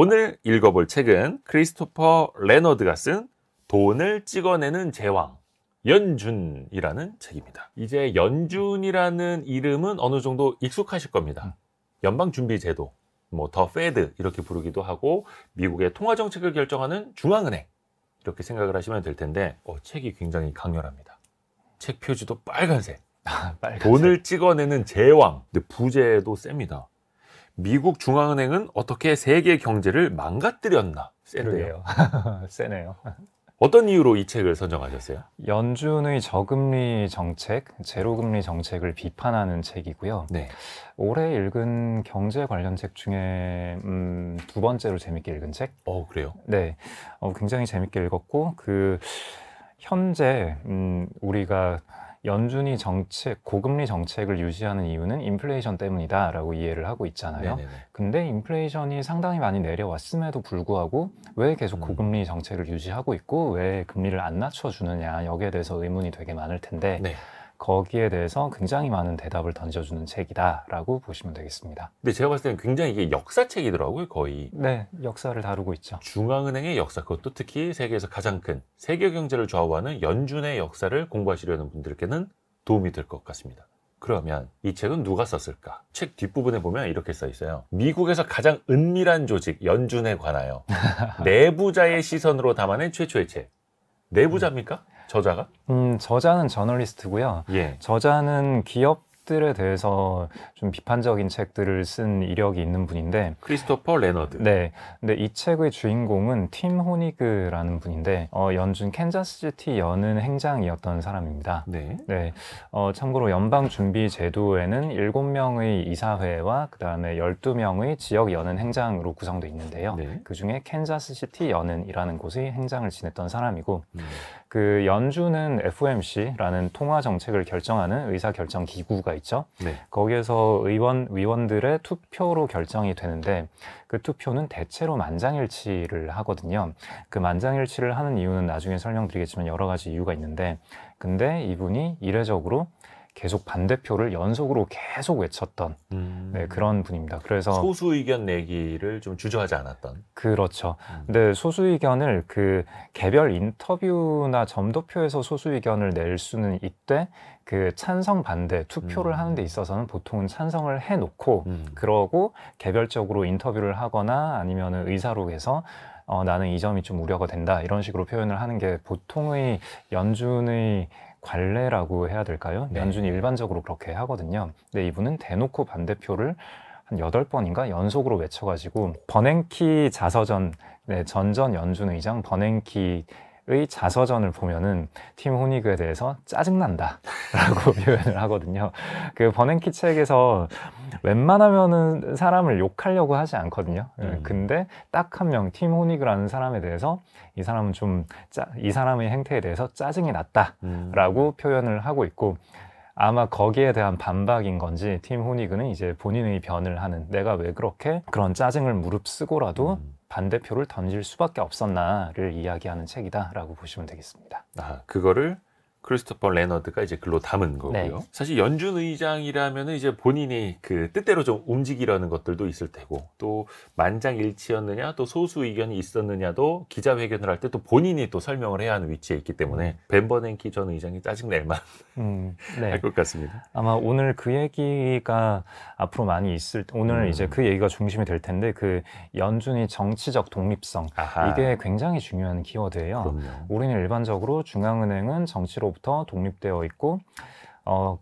오늘 읽어볼 책은 크리스토퍼 레너드가 쓴 돈을 찍어내는 제왕, 연준이라는 책입니다. 이제 연준이라는 이름은 어느 정도 익숙하실 겁니다. 연방준비제도, 더 페드 이렇게 부르기도 하고 미국의 통화정책을 결정하는 중앙은행 이렇게 생각을 하시면 될 텐데 책이 굉장히 강렬합니다. 책 표지도 빨간색. 빨간색. 돈을 찍어내는 제왕. 근데 부제도 셉니다. 미국 중앙은행은 어떻게 세계 경제를 망가뜨렸나. 세네요. 세네요. 어떤 이유로 이 책을 선정하셨어요? 연준의 저금리 정책, 제로금리 정책을 비판하는 책이고요. 네. 올해 읽은 경제 관련 책 중에 두 번째로 재밌게 읽은 책. 그래요? 네, 굉장히 재밌게 읽었고 현재 우리가 연준이 고금리 정책을 유지하는 이유는 인플레이션 때문이다라고 이해를 하고 있잖아요. 네네네. 근데 인플레이션이 상당히 많이 내려왔음에도 불구하고 왜 계속 고금리 정책을 유지하고 있고 왜 금리를 안 낮춰주느냐, 여기에 대해서 의문이 되게 많을 텐데 네. 거기에 대해서 굉장히 많은 대답을 던져주는 책이다라고 보시면 되겠습니다. 근데 제가 봤을 때는 굉장히 이게 역사책이더라고요, 거의. 네, 역사를 다루고 있죠. 중앙은행의 역사, 그것도 특히 세계에서 가장 큰 세계 경제를 좌우하는 연준의 역사를 공부하시려는 분들께는 도움이 될 것 같습니다. 그러면 이 책은 누가 썼을까? 책 뒷부분에 보면 이렇게 써 있어요. 미국에서 가장 은밀한 조직 연준에 관하여 내부자의 시선으로 담아낸 최초의 책. 내부자입니까? 저자가? 저자는 저널리스트고요. 예. 저자는 기업들에 대해서 좀 비판적인 책들을 쓴 이력이 있는 분인데 크리스토퍼 레너드. 네. 근데 이 책의 주인공은 팀 호니그라는 분인데 연준 캔자스시티 연은 행장이었던 사람입니다. 네. 네. 참고로 연방준비제도에는 7명의 이사회와 그다음에 12명의 지역 연은 행장으로 구성되어 있는데요. 네. 그중에 캔자스시티 연은이라는 곳의 행장을 지냈던 사람이고 그 연준은 FOMC라는 통화 정책을 결정하는 의사결정 기구가 있죠. 네. 거기에서 위원들의 투표로 결정이 되는데 그 투표는 대체로 만장일치를 하거든요. 그 만장일치를 하는 이유는 나중에 설명드리겠지만 여러 가지 이유가 있는데 근데 이분이 이례적으로 계속 반대표를 연속으로 계속 외쳤던 네, 그런 분입니다. 그래서 소수 의견 내기를 좀 주저하지 않았던. 그렇죠. 근데 소수 의견을 그 개별 인터뷰나 점도표에서 소수 의견을 낼 수는 있되 그 찬성 반대 투표를 하는 데 있어서는 보통은 찬성을 해놓고 그러고 개별적으로 인터뷰를 하거나 아니면은 의사로 해서 나는 이 점이 좀 우려가 된다 이런 식으로 표현을 하는 게 보통의 연준의 관례라고 해야 될까요? 네. 연준이 일반적으로 그렇게 하거든요. 근데 이분은 대놓고 반대표를 한 8번인가 연속으로 외쳐가지고 버냉키 자서전, 네, 전전 연준 의장 버냉키의 자서전을 보면은 팀 호니그에 대해서 짜증난다 라고 표현을 하거든요. 그 버냉키 책에서 웬만하면은 사람을 욕하려고 하지 않거든요. 근데 딱 한 명, 팀 호니그라는 사람에 대해서 이 사람은 이 사람의 행태에 대해서 짜증이 났다라고 표현을 하고 있고 아마 거기에 대한 반박인 건지 팀 호니그는 이제 본인의 변을 하는 내가 왜 그렇게 그런 짜증을 무릅쓰고라도 반대표를 던질 수밖에 없었나를 이야기하는 책이다라고 보시면 되겠습니다. 그거를 크리스토퍼 레너드가 이제 글로 담은 거고요. 네. 사실 연준 의장이라면은 이제 본인이 그 뜻대로 좀 움직이려는 것들도 있을 테고 또 만장일치였느냐 또 소수 의견이 있었느냐도 기자회견을 할 때 또 본인이 또 설명을 해야 하는 위치에 있기 때문에 벤 버냉키 전 의장이 짜증낼만 네. 할 것 같습니다. 아마 오늘 그 얘기가 앞으로 많이 오늘 이제 그 얘기가 중심이 될 텐데 그 연준이 정치적 독립성 이게 굉장히 중요한 키워드예요. 그럼요. 우리는 일반적으로 중앙은행은 정치로부터 독립되어 있고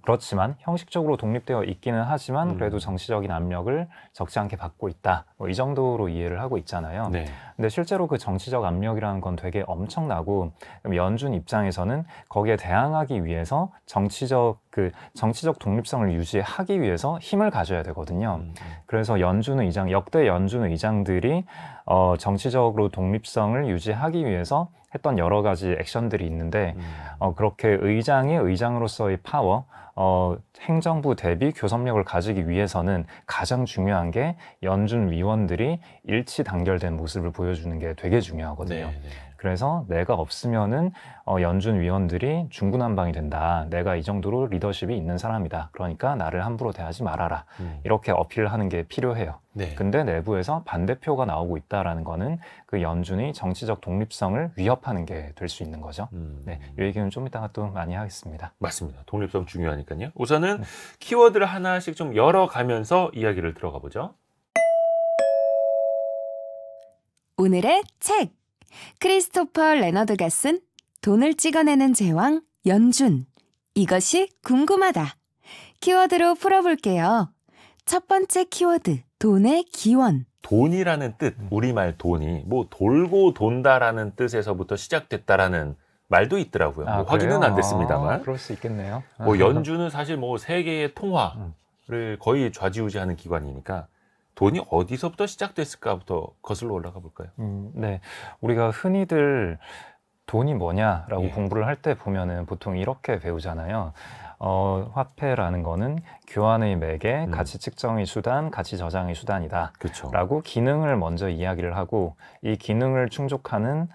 그렇지만 형식적으로 독립되어 있기는 하지만 그래도 정치적인 압력을 적지 않게 받고 있다. 이 정도로 이해를 하고 있잖아요. 네. 근데 실제로 그 정치적 압력이라는 건 되게 엄청나고 연준 입장에서는 거기에 대항하기 위해서 정치적 독립성을 유지하기 위해서 힘을 가져야 되거든요. 그래서 역대 연준 의장들이 정치적으로 독립성을 유지하기 위해서 했던 여러 가지 액션들이 있는데 그렇게 의장으로서의 파워, 행정부 대비 교섭력을 가지기 위해서는 가장 중요한 게 연준 위원들이 일치 단결된 모습을 보여주는 게 되게 중요하거든요. 네, 네. 그래서 내가 없으면은 연준 위원들이 중구난방이 된다. 내가 이 정도로 리더십이 있는 사람이다. 그러니까 나를 함부로 대하지 말아라. 이렇게 어필하는 게 필요해요. 네. 근데 내부에서 반대표가 나오고 있다라는 거는 그 연준의 정치적 독립성을 위협하는 게 될 수 있는 거죠. 네, 이 얘기는 좀 이따가 또 많이 하겠습니다. 맞습니다. 독립성 중요하니까요. 우선은 키워드를 하나씩 좀 열어가면서 이야기를 들어가 보죠. 오늘의 책! 크리스토퍼 레너드가 쓴 돈을 찍어내는 제왕 연준. 이것이 궁금하다. 키워드로 풀어볼게요. 첫 번째 키워드, 돈의 기원. 돈이라는 뜻, 우리말 돈이 뭐 돌고 돈다라는 뜻에서부터 시작됐다라는 말도 있더라고요. 뭐 확인은 안 됐습니다만. 그럴 수 있겠네요. 뭐 연준은 사실 뭐 세계의 통화를 거의 좌지우지하는 기관이니까 돈이 어디서부터 시작됐을까부터 거슬러 올라가 볼까요? 네, 우리가 흔히들 돈이 뭐냐라고 예. 공부를 할 때 보면은 보통 이렇게 배우잖아요. 화폐라는 거는 교환의 매개, 가치 측정의 수단, 가치 저장의 수단이다. 그렇죠. 라고 기능을 먼저 이야기를 하고 이 기능을 충족하는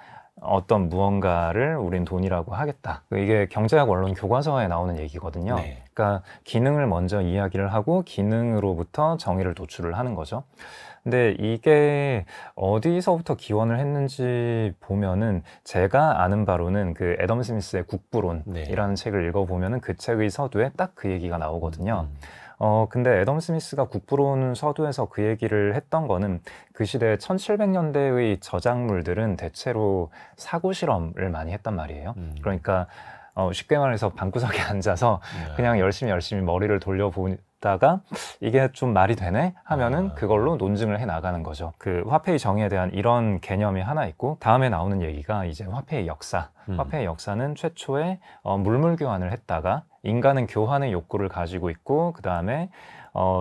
어떤 무언가를 우린 돈이라고 하겠다. 이게 경제학 원론 교과서에 나오는 얘기거든요. 네. 그러니까 기능을 먼저 이야기를 하고 기능으로부터 정의를 도출을 하는 거죠. 근데 이게 어디서부터 기원을 했는지 보면은 제가 아는 바로는 그 애덤 스미스의 국부론이라는 책을 읽어보면은 그 책의 서두에 딱 그 얘기가 나오거든요. 근데 애덤 스미스가 국부론 서두에서 그 얘기를 했던 거는 그 시대 1700년대의 저작물들은 대체로 사고 실험을 많이 했단 말이에요. 그러니까 쉽게 말해서 방구석에 앉아서 그냥 열심히 머리를 돌려보다가 이게 좀 말이 되네 하면은 그걸로 논증을 해 나가는 거죠. 그 화폐의 정의에 대한 이런 개념이 하나 있고, 다음에 나오는 얘기가 이제 화폐의 역사. 화폐의 역사는 최초에 물물 교환을 했다가 인간은 교환의 욕구를 가지고 있고, 그 다음에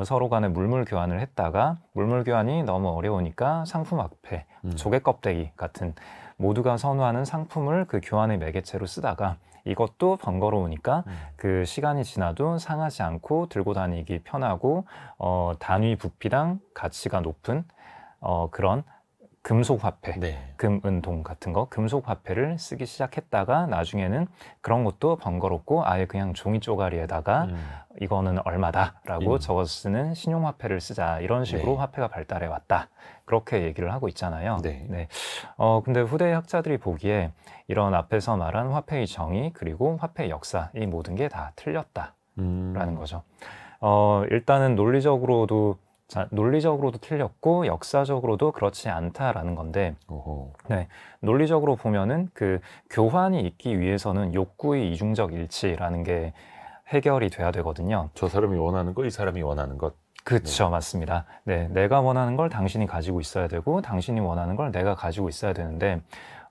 서로 간에 물물 교환을 했다가 물물 교환이 너무 어려우니까 상품 화폐, 조개 껍데기 같은 모두가 선호하는 상품을 그 교환의 매개체로 쓰다가 이것도 번거로우니까 그 시간이 지나도 상하지 않고 들고 다니기 편하고 단위 부피당 가치가 높은 그런 금속 화폐, 네. 금, 은, 동 같은 거 금속 화폐를 쓰기 시작했다가 나중에는 그런 것도 번거롭고 아예 그냥 종이 쪼가리에다가 이거는 얼마다라고 적어서 쓰는 신용화폐를 쓰자, 이런 식으로 네. 화폐가 발달해 왔다, 그렇게 얘기를 하고 있잖아요. 네. 네. 근데 후대 학자들이 보기에 이런 앞에서 말한 화폐의 정의 그리고 화폐의 역사, 이 모든 게 다 틀렸다라는 거죠. 일단은 논리적으로도 틀렸고 역사적으로도 그렇지 않다라는 건데, 네, 논리적으로 보면은 그 교환이 있기 위해서는 욕구의 이중적 일치라는 게 해결이 돼야 되거든요. 저 사람이 원하는 거, 이 사람이 원하는 것. 그렇죠. 맞습니다. 네, 내가 원하는 걸 당신이 가지고 있어야 되고 당신이 원하는 걸 내가 가지고 있어야 되는데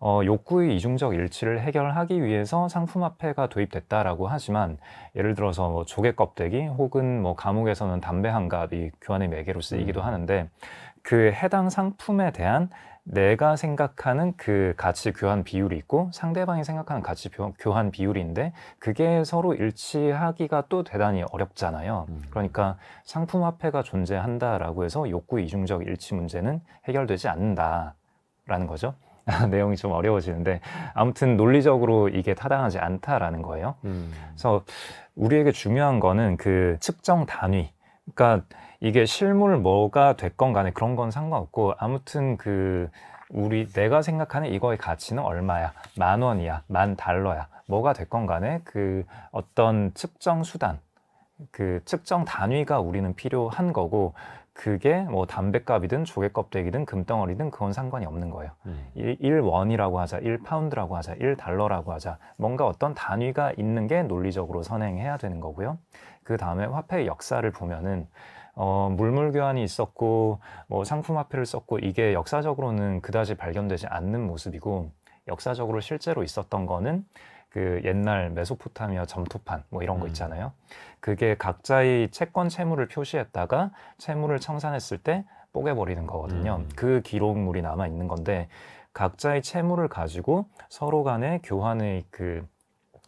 욕구의 이중적 일치를 해결하기 위해서 상품화폐가 도입됐다라고 하지만, 예를 들어서 뭐 조개 껍데기 혹은 뭐 감옥에서는 담배 한 갑이 교환의 매개로 쓰이기도 하는데, 그 해당 상품에 대한 내가 생각하는 그 가치 교환 비율이 있고 상대방이 생각하는 가치 교환 비율인데 그게 서로 일치하기가 또 대단히 어렵잖아요. 그러니까 상품화폐가 존재한다라고 해서 욕구 이중적 일치 문제는 해결되지 않는다라는 거죠. 내용이 좀 어려워지는데 아무튼 논리적으로 이게 타당하지 않다라는 거예요. 그래서 우리에게 중요한 거는 그 측정 단위, 그러니까 이게 실물 뭐가 됐건 간에 그런 건 상관없고, 아무튼 그 내가 생각하는 이거의 가치는 얼마야, 10,000원이야, $10,000야, 뭐가 됐건 간에 그 어떤 측정 수단, 그 측정 단위가 우리는 필요한 거고, 그게 뭐 담뱃값이든 조개 껍데기든 금덩어리든 그건 상관이 없는 거예요. 1원이라고 하자, 1파운드라고 하자, 1달러라고 하자, 뭔가 어떤 단위가 있는 게 논리적으로 선행해야 되는 거고요. 그 다음에 화폐의 역사를 보면은 물물 교환이 있었고 뭐 상품 화폐를 썼고, 이게 역사적으로는 그다지 발견되지 않는 모습이고, 역사적으로 실제로 있었던 거는 그 옛날 메소포타미아 점토판 뭐 이런 거 있잖아요. 그게 각자의 채권 채무를 표시했다가 채무를 청산했을 때 뽀개버리는 거거든요. 그 기록물이 남아 있는 건데, 각자의 채무를 가지고 서로 간의 교환의 그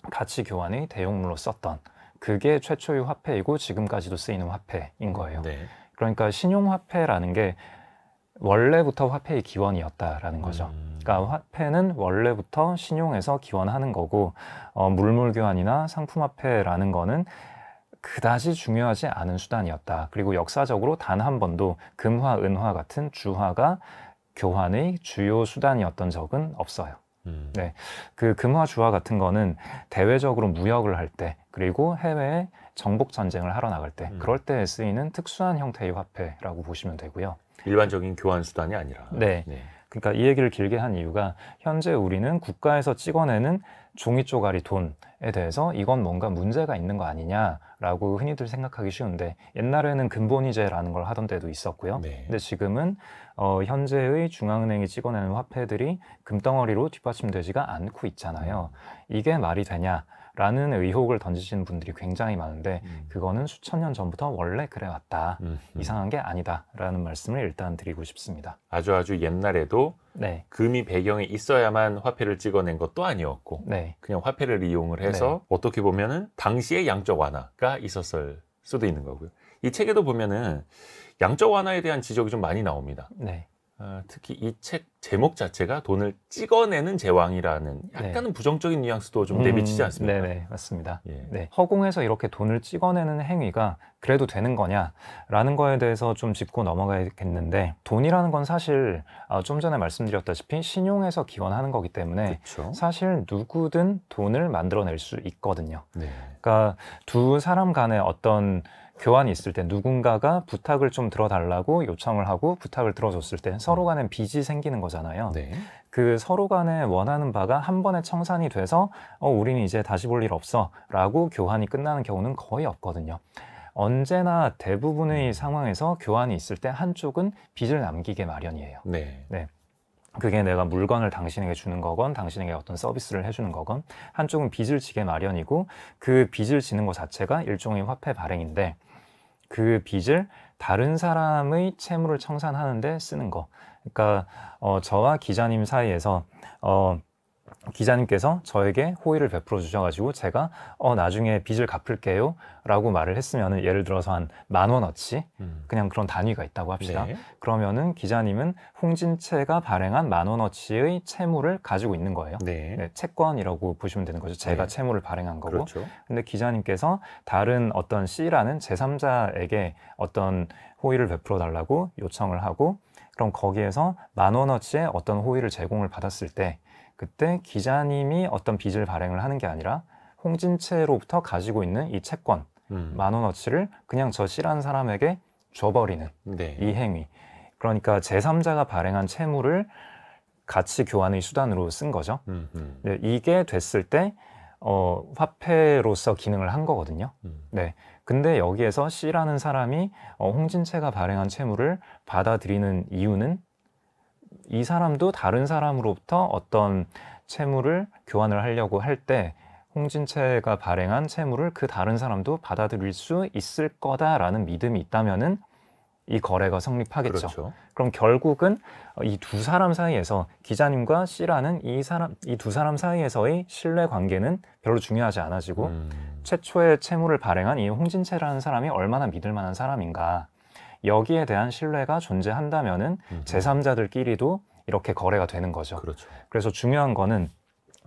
가치 교환의 대용물로 썼던, 그게 최초의 화폐이고 지금까지도 쓰이는 화폐인 거예요. 네. 그러니까 신용화폐라는 게 원래부터 화폐의 기원이었다라는 거죠. 그러니까 화폐는 원래부터 신용해서 기원하는 거고 물물교환이나 상품화폐라는 거는 그다지 중요하지 않은 수단이었다. 그리고 역사적으로 단 한 번도 금화, 은화 같은 주화가 교환의 주요 수단이었던 적은 없어요. 네, 그 금화 주화 같은 거는 대외적으로 무역을 할 때 그리고 해외에 정복 전쟁을 하러 나갈 때 그럴 때 쓰이는 특수한 형태의 화폐라고 보시면 되고요. 일반적인 교환 수단이 아니라. 네. 그러니까 이 얘기를 길게 한 이유가 현재 우리는 국가에서 찍어내는 종이 쪼가리 돈에 대해서 이건 뭔가 문제가 있는 거 아니냐라고 흔히들 생각하기 쉬운데 옛날에는 근본위제라는 걸 하던 때도 있었고요. 네. 근데 지금은 현재의 중앙은행이 찍어내는 화폐들이 금덩어리로 뒷받침되지가 않고 있잖아요. 이게 말이 되냐? 라는 의혹을 던지시는 분들이 굉장히 많은데 그거는 수천 년 전부터 원래 그래왔다. 이상한 게 아니다. 라는 말씀을 일단 드리고 싶습니다. 아주 옛날에도 네. 금이 배경에 있어야만 화폐를 찍어낸 것도 아니었고 네. 그냥 화폐를 이용을 해서 어떻게 보면은 당시의 양적 완화가 있었을 수도 있는 거고요. 이 책에도 보면은 양적 완화에 대한 지적이 좀 많이 나옵니다. 네. 특히 이 책 제목 자체가 돈을 찍어내는 제왕이라는 약간은 부정적인 뉘앙스도 좀 내비치지 않습니까? 네네, 맞습니다. 예. 네. 허공에서 이렇게 돈을 찍어내는 행위가 그래도 되는 거냐라는 거에 대해서 좀 짚고 넘어가야겠는데 돈이라는 건 사실 좀 전에 말씀드렸다시피 신용해서 기원하는 거기 때문에 그렇죠. 사실 누구든 돈을 만들어낼 수 있거든요. 네. 그러니까 두 사람 간에 어떤 교환이 있을 때 누군가가 부탁을 좀 들어달라고 요청을 하고 부탁을 들어줬을 때 서로 간에 빚이 생기는 거잖아요. 네. 그 서로 간에 원하는 바가 한 번에 청산이 돼서 우리는 이제 다시 볼 일 없어 라고 교환이 끝나는 경우는 거의 없거든요. 언제나 대부분의 상황에서 교환이 있을 때 한쪽은 빚을 남기게 마련이에요. 네. 네. 그게 내가 물건을 당신에게 주는 거건 당신에게 어떤 서비스를 해주는 거건 한쪽은 빚을 지게 마련이고 그 빚을 지는 것 자체가 일종의 화폐 발행인데 그 빚을 다른 사람의 채무를 청산하는 데 쓰는 거. 그러니까 저와 기자님 사이에서 기자님께서 저에게 호의를 베풀어 주셔가지고 제가 나중에 빚을 갚을게요 라고 말을 했으면 예를 들어서 한 10,000원어치 그냥 그런 단위가 있다고 합시다. 네. 그러면은 기자님은 홍진채가 발행한 10,000원어치의 채무를 가지고 있는 거예요. 네. 네, 채권이라고 보시면 되는 거죠. 제가 네. 채무를 발행한 거고. 그렇죠. 근데 기자님께서 다른 어떤 C라는 제3자에게 어떤 호의를 베풀어 달라고 요청을 하고 그럼 거기에서 10,000원어치의 어떤 호의를 제공을 받았을 때 그때 기자님이 어떤 빚을 발행을 하는 게 아니라 홍진채로부터 가지고 있는 이 채권 10,000원어치를 그냥 저 C라는 사람에게 줘버리는 네. 이 행위. 그러니까 제3자가 발행한 채무를 가치 교환의 수단으로 쓴 거죠. 네, 이게 됐을 때 화폐로서 기능을 한 거거든요. 네. 근데 여기에서 C라는 사람이 홍진채가 발행한 채무를 받아들이는 이유는 이 사람도 다른 사람으로부터 어떤 채무를 교환을 하려고 할 때 홍진채가 발행한 채무를 그 다른 사람도 받아들일 수 있을 거다라는 믿음이 있다면은 이 거래가 성립하겠죠. 그렇죠. 그럼 결국은 이 두 사람 사이에서 기자님과 C라는 이 두 사람 사이에서의 신뢰 관계는 별로 중요하지 않아지고 최초의 채무를 발행한 이 홍진채라는 사람이 얼마나 믿을 만한 사람인가 여기에 대한 신뢰가 존재한다면은 제3자들끼리도 이렇게 거래가 되는 거죠. 그렇죠. 그래서 중요한 거는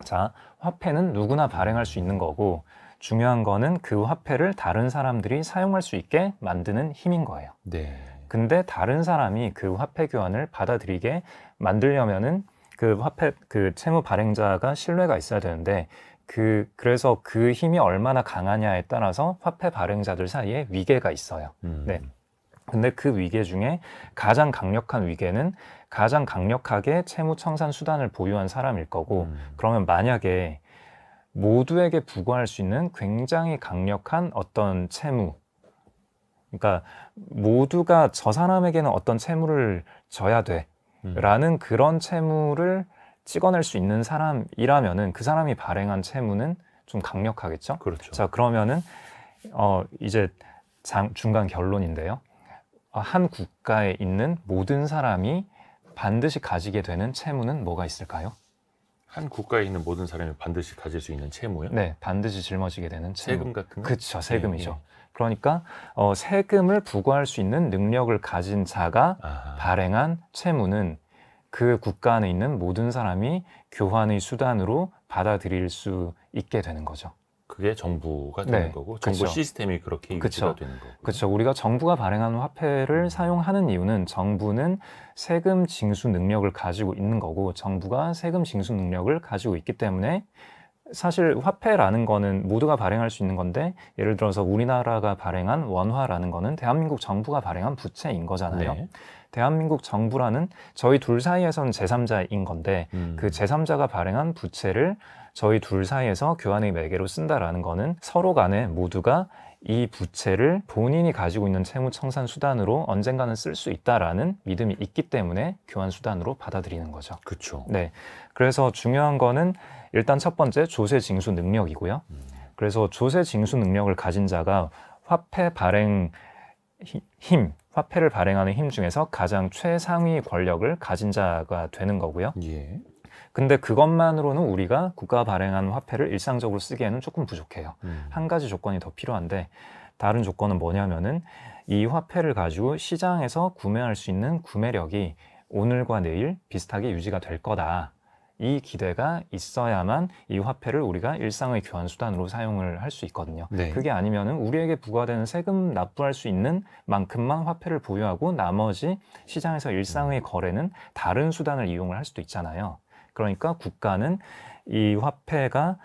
자, 화폐는 누구나 발행할 수 있는 거고 중요한 거는 그 화폐를 다른 사람들이 사용할 수 있게 만드는 힘인 거예요. 네. 근데 다른 사람이 그 화폐 교환을 받아들이게 만들려면은 그 채무 발행자가 신뢰가 있어야 되는데 그래서 그 힘이 얼마나 강하냐에 따라서 화폐 발행자들 사이에 위계가 있어요. 네. 근데 그 위계 중에 가장 강력한 위계는 가장 강력하게 채무 청산 수단을 보유한 사람일 거고 그러면 만약에 모두에게 부과할 수 있는 굉장히 강력한 어떤 채무 그러니까 모두가 저 사람에게는 어떤 채무를 져야 돼 라는 그런 채무를 찍어낼 수 있는 사람이라면은 그 사람이 발행한 채무는 좀 강력하겠죠. 그렇죠. 자 그러면은 이제 중간 결론인데요. 한 국가에 있는 모든 사람이 반드시 가지게 되는 채무는 뭐가 있을까요? 한 국가에 있는 모든 사람이 반드시 가질 수 있는 채무요? 네, 반드시 짊어지게 되는 채무. 세금 같은 거? 그렇죠, 세금이죠. 예, 예. 그러니까 세금을 부과할 수 있는 능력을 가진 자가 아하. 발행한 채무는 그 국가 안에 있는 모든 사람이 교환의 수단으로 받아들일 수 있게 되는 거죠. 그게 정부가 되는 네, 거고 정부 그쵸. 시스템이 그렇게 그쵸. 유지가 되는 거고. 그렇죠. 우리가 정부가 발행하는 화폐를 사용하는 이유는 정부는 세금 징수 능력을 가지고 있는 거고 정부가 세금 징수 능력을 가지고 있기 때문에 사실 화폐라는 거는 모두가 발행할 수 있는 건데 예를 들어서 우리나라가 발행한 원화라는 거는 대한민국 정부가 발행한 부채인 거잖아요. 네. 대한민국 정부라는 저희 둘 사이에서는 제3자인 건데 그 제3자가 발행한 부채를 저희 둘 사이에서 교환의 매개로 쓴다라는 거는 서로 간에 모두가 이 부채를 본인이 가지고 있는 채무청산 수단으로 언젠가는 쓸 수 있다라는 믿음이 있기 때문에 교환 수단으로 받아들이는 거죠. 그렇죠. 네, 그래서 중요한 거는 일단 첫 번째 조세 징수 능력이고요. 그래서 조세 징수 능력을 가진 자가 화폐 발행 화폐를 발행하는 힘 중에서 가장 최상위 권력을 가진 자가 되는 거고요. 예. 근데 그것만으로는 우리가 국가가 발행한 화폐를 일상적으로 쓰기에는 조금 부족해요. 한 가지 조건이 더 필요한데 다른 조건은 뭐냐면은 이 화폐를 가지고 시장에서 구매할 수 있는 구매력이 오늘과 내일 비슷하게 유지가 될 거다. 이 기대가 있어야만 이 화폐를 우리가 일상의 교환 수단으로 사용을 할 수 있거든요. 네. 그게 아니면은 우리에게 부과되는 세금 납부할 수 있는 만큼만 화폐를 보유하고 나머지 시장에서 일상의 거래는 다른 수단을 이용을 할 수도 있잖아요. 그러니까 국가는 이 화폐가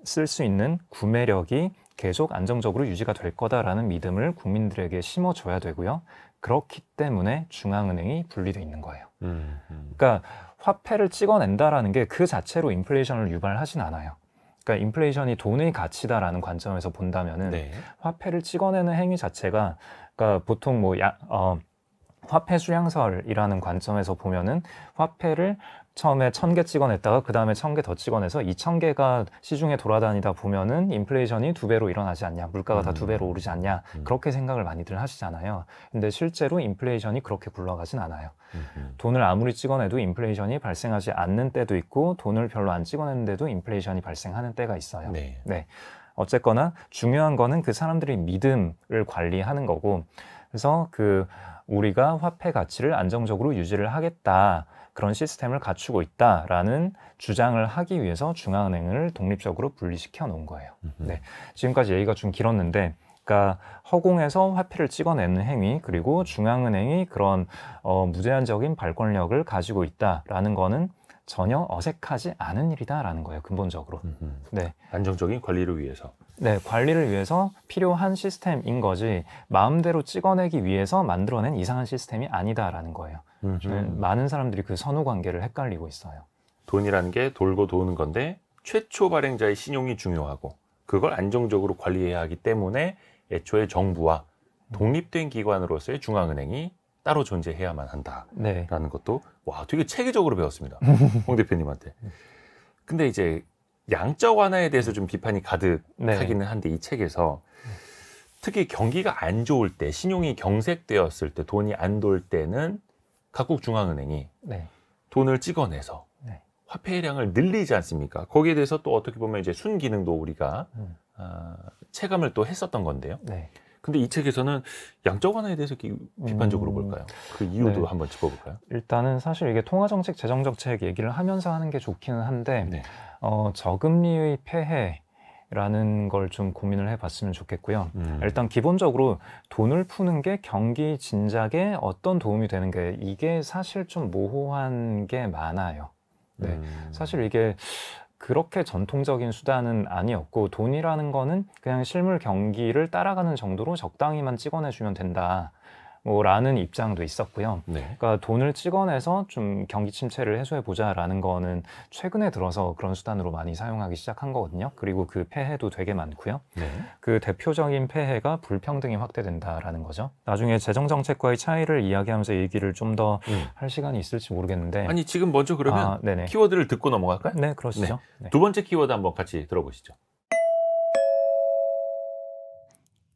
쓸 수 있는 구매력이 계속 안정적으로 유지가 될 거다라는 믿음을 국민들에게 심어줘야 되고요. 그렇기 때문에 중앙은행이 분리되어 있는 거예요. 그러니까 화폐를 찍어낸다라는 게 그 자체로 인플레이션을 유발하진 않아요. 그러니까 인플레이션이 돈의 가치다라는 관점에서 본다면은 네. 화폐를 찍어내는 행위 자체가 그러니까 보통 화폐 수량설이라는 관점에서 보면은 화폐를 처음에 1000개 찍어냈다가 그 다음에 1000개 더 찍어내서 2000개가 시중에 돌아다니다 보면은 인플레이션이 2배로 일어나지 않냐, 물가가 다 2배로 오르지 않냐, 그렇게 생각을 많이들 하시잖아요. 근데 실제로 인플레이션이 그렇게 굴러가진 않아요. 돈을 아무리 찍어내도 인플레이션이 발생하지 않는 때도 있고 돈을 별로 안 찍어냈는데도 인플레이션이 발생하는 때가 있어요. 네. 네. 어쨌거나 중요한 거는 그 사람들의 믿음을 관리하는 거고, 그래서 우리가 화폐 가치를 안정적으로 유지를 하겠다, 그런 시스템을 갖추고 있다라는 주장을 하기 위해서 중앙은행을 독립적으로 분리시켜 놓은 거예요. 네. 지금까지 얘기가 좀 길었는데, 그러니까 허공에서 화폐를 찍어내는 행위, 그리고 중앙은행이 그런 무제한적인 발권력을 가지고 있다라는 거는 전혀 어색하지 않은 일이다라는 거예요, 근본적으로. 네. 안정적인 관리를 위해서. 네, 관리를 위해서 필요한 시스템인 거지 마음대로 찍어내기 위해서 만들어낸 이상한 시스템이 아니다라는 거예요. 많은 사람들이 그 선후 관계를 헷갈리고 있어요. 돈이라는 게 돌고 도는 건데 최초 발행자의 신용이 중요하고 그걸 안정적으로 관리해야 하기 때문에 애초에 정부와 독립된 기관으로서의 중앙은행이 따로 존재해야만 한다라는 네. 것도 와 되게 체계적으로 배웠습니다. 홍 대표님한테. 근데 이제 양적 완화에 대해서 좀 비판이 가득하기는 한데 이 책에서 특히 경기가 안 좋을 때, 신용이 경색되었을 때, 돈이 안 돌 때는 각국 중앙은행이 네. 돈을 찍어내서 네. 화폐량을 늘리지 않습니까? 거기에 대해서 또 어떻게 보면 이제 순기능도 우리가 체감을 또 했었던 건데요. 네. 근데 이 책에서는 양적 완화에 대해서 이렇게 비판적으로 볼까요? 그 이유도 네. 한번 짚어볼까요? 일단은 사실 이게 통화정책, 재정정책 얘기를 하면서 하는 게 좋기는 한데 네. 저금리의 폐해라는 걸 좀 고민을 해봤으면 좋겠고요. 일단 기본적으로 돈을 푸는 게 경기 진작에 어떤 도움이 되는 게 이게 사실 좀 모호한 게 많아요. 네. 사실 이게 그렇게 전통적인 수단은 아니었고 돈이라는 거는 그냥 실물 경기를 따라가는 정도로 적당히만 찍어내주면 된다. 라는 입장도 있었고요. 네. 그러니까 돈을 찍어내서 좀 경기 침체를 해소해 보자라는 거는 최근에 들어서 그런 수단으로 많이 사용하기 시작한 거거든요. 그리고 그 폐해도 되게 많고요. 네. 그 대표적인 폐해가 불평등이 확대된다라는 거죠. 나중에 재정정책과의 차이를 이야기하면서 얘기를 좀 더 할 시간이 있을지 모르겠는데 아니 지금 먼저 그러면 네네. 키워드를 듣고 넘어갈까요? 네, 그러시죠. 네. 두 번째 키워드 한번 같이 들어보시죠.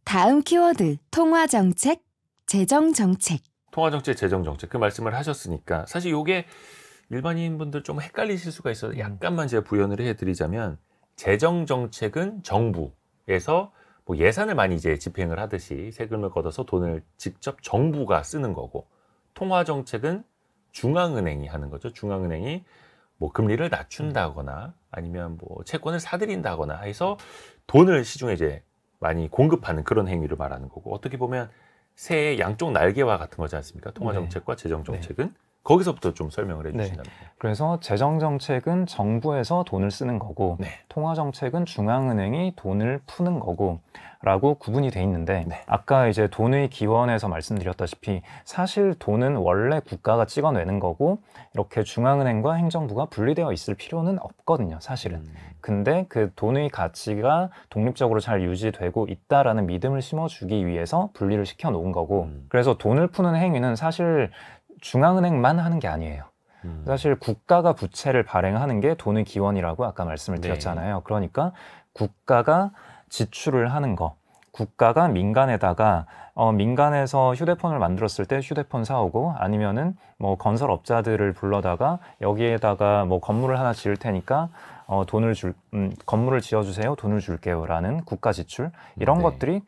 다음 키워드 통화정책, 재정정책. 통화정책, 재정정책 그 말씀을 하셨으니까 사실 이게 일반인 분들 좀 헷갈리실 수가 있어서 약간만 제가 부연을 해드리자면 재정 정책은 정부에서 뭐 예산을 많이 이제 집행을 하듯이 세금을 걷어서 돈을 직접 정부가 쓰는 거고, 통화 정책은 중앙은행이 하는 거죠. 중앙은행이 뭐 금리를 낮춘다거나 아니면 뭐 채권을 사들인다거나 해서 돈을 시중에 이제 많이 공급하는 그런 행위를 말하는 거고, 어떻게 보면 새의 양쪽 날개와 같은 거지 않습니까? 통화 정책과 재정 정책은. 거기서부터 좀 설명을 해주신다면. 그래서 재정 정책은 정부에서 돈을 쓰는 거고, 네. 통화 정책은 중앙은행이 돈을 푸는 거고 라고 구분이 돼 있는데, 네. 아까 이제 돈의 기원에서 말씀드렸다시피 사실 돈은 원래 국가가 찍어내는 거고 이렇게 중앙은행과 행정부가 분리되어 있을 필요는 없거든요, 사실은. 근데 그 돈의 가치가 독립적으로 잘 유지되고 있다라는 믿음을 심어주기 위해서 분리를 시켜 놓은 거고, 그래서 돈을 푸는 행위는 사실 중앙은행만 하는 게 아니에요. 사실 국가가 부채를 발행하는 게 돈의 기원이라고 아까 말씀을 드렸잖아요. 그러니까 국가가 지출을 하는 거, 국가가 민간에다가 민간에서 휴대폰을 만들었을 때 휴대폰 사오고, 아니면은 뭐 건설업자들을 불러다가 여기에다가 뭐 건물을 하나 지을 테니까 건물을 지어주세요, 돈을 줄게요라는 국가 지출, 이런 것들이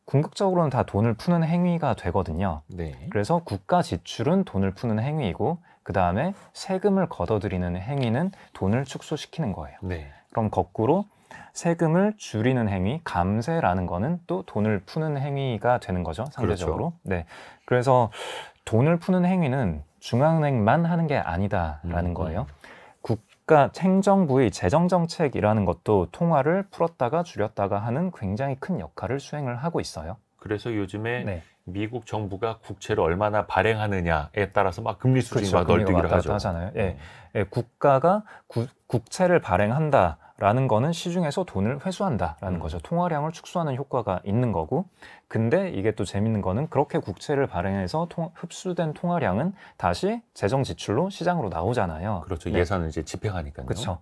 궁극적으로는 다 돈을 푸는 행위가 되거든요. 그래서 국가 지출은 돈을 푸는 행위이고, 그 다음에 세금을 걷어들이는 행위는 돈을 축소시키는 거예요. 그럼 거꾸로 세금을 줄이는 행위, 감세라는 거는 또 돈을 푸는 행위가 되는 거죠, 상대적으로. 그렇죠. 그래서 돈을 푸는 행위는 중앙은행만 하는 게 아니다라는 거예요. 국가 행정부의 재정정책이라는 것도 통화를 풀었다가 줄였다가 하는 굉장히 큰 역할을 수행을 하고 있어요. 그래서 요즘에 미국 정부가 국채를 얼마나 발행하느냐에 따라서 막 금리 수준이 막 널뛰기를 하죠. 하잖아요. 국가가 국채를 발행한다라는 거는 시중에서 돈을 회수한다라는 거죠. 통화량을 축소하는 효과가 있는 거고, 근데 이게 또 재밌는 거는 그렇게 국채를 발행해서 흡수된 통화량은 다시 재정 지출로 시장으로 나오잖아요. 그렇죠. 예산을 이제 집행하니까요. 그렇죠.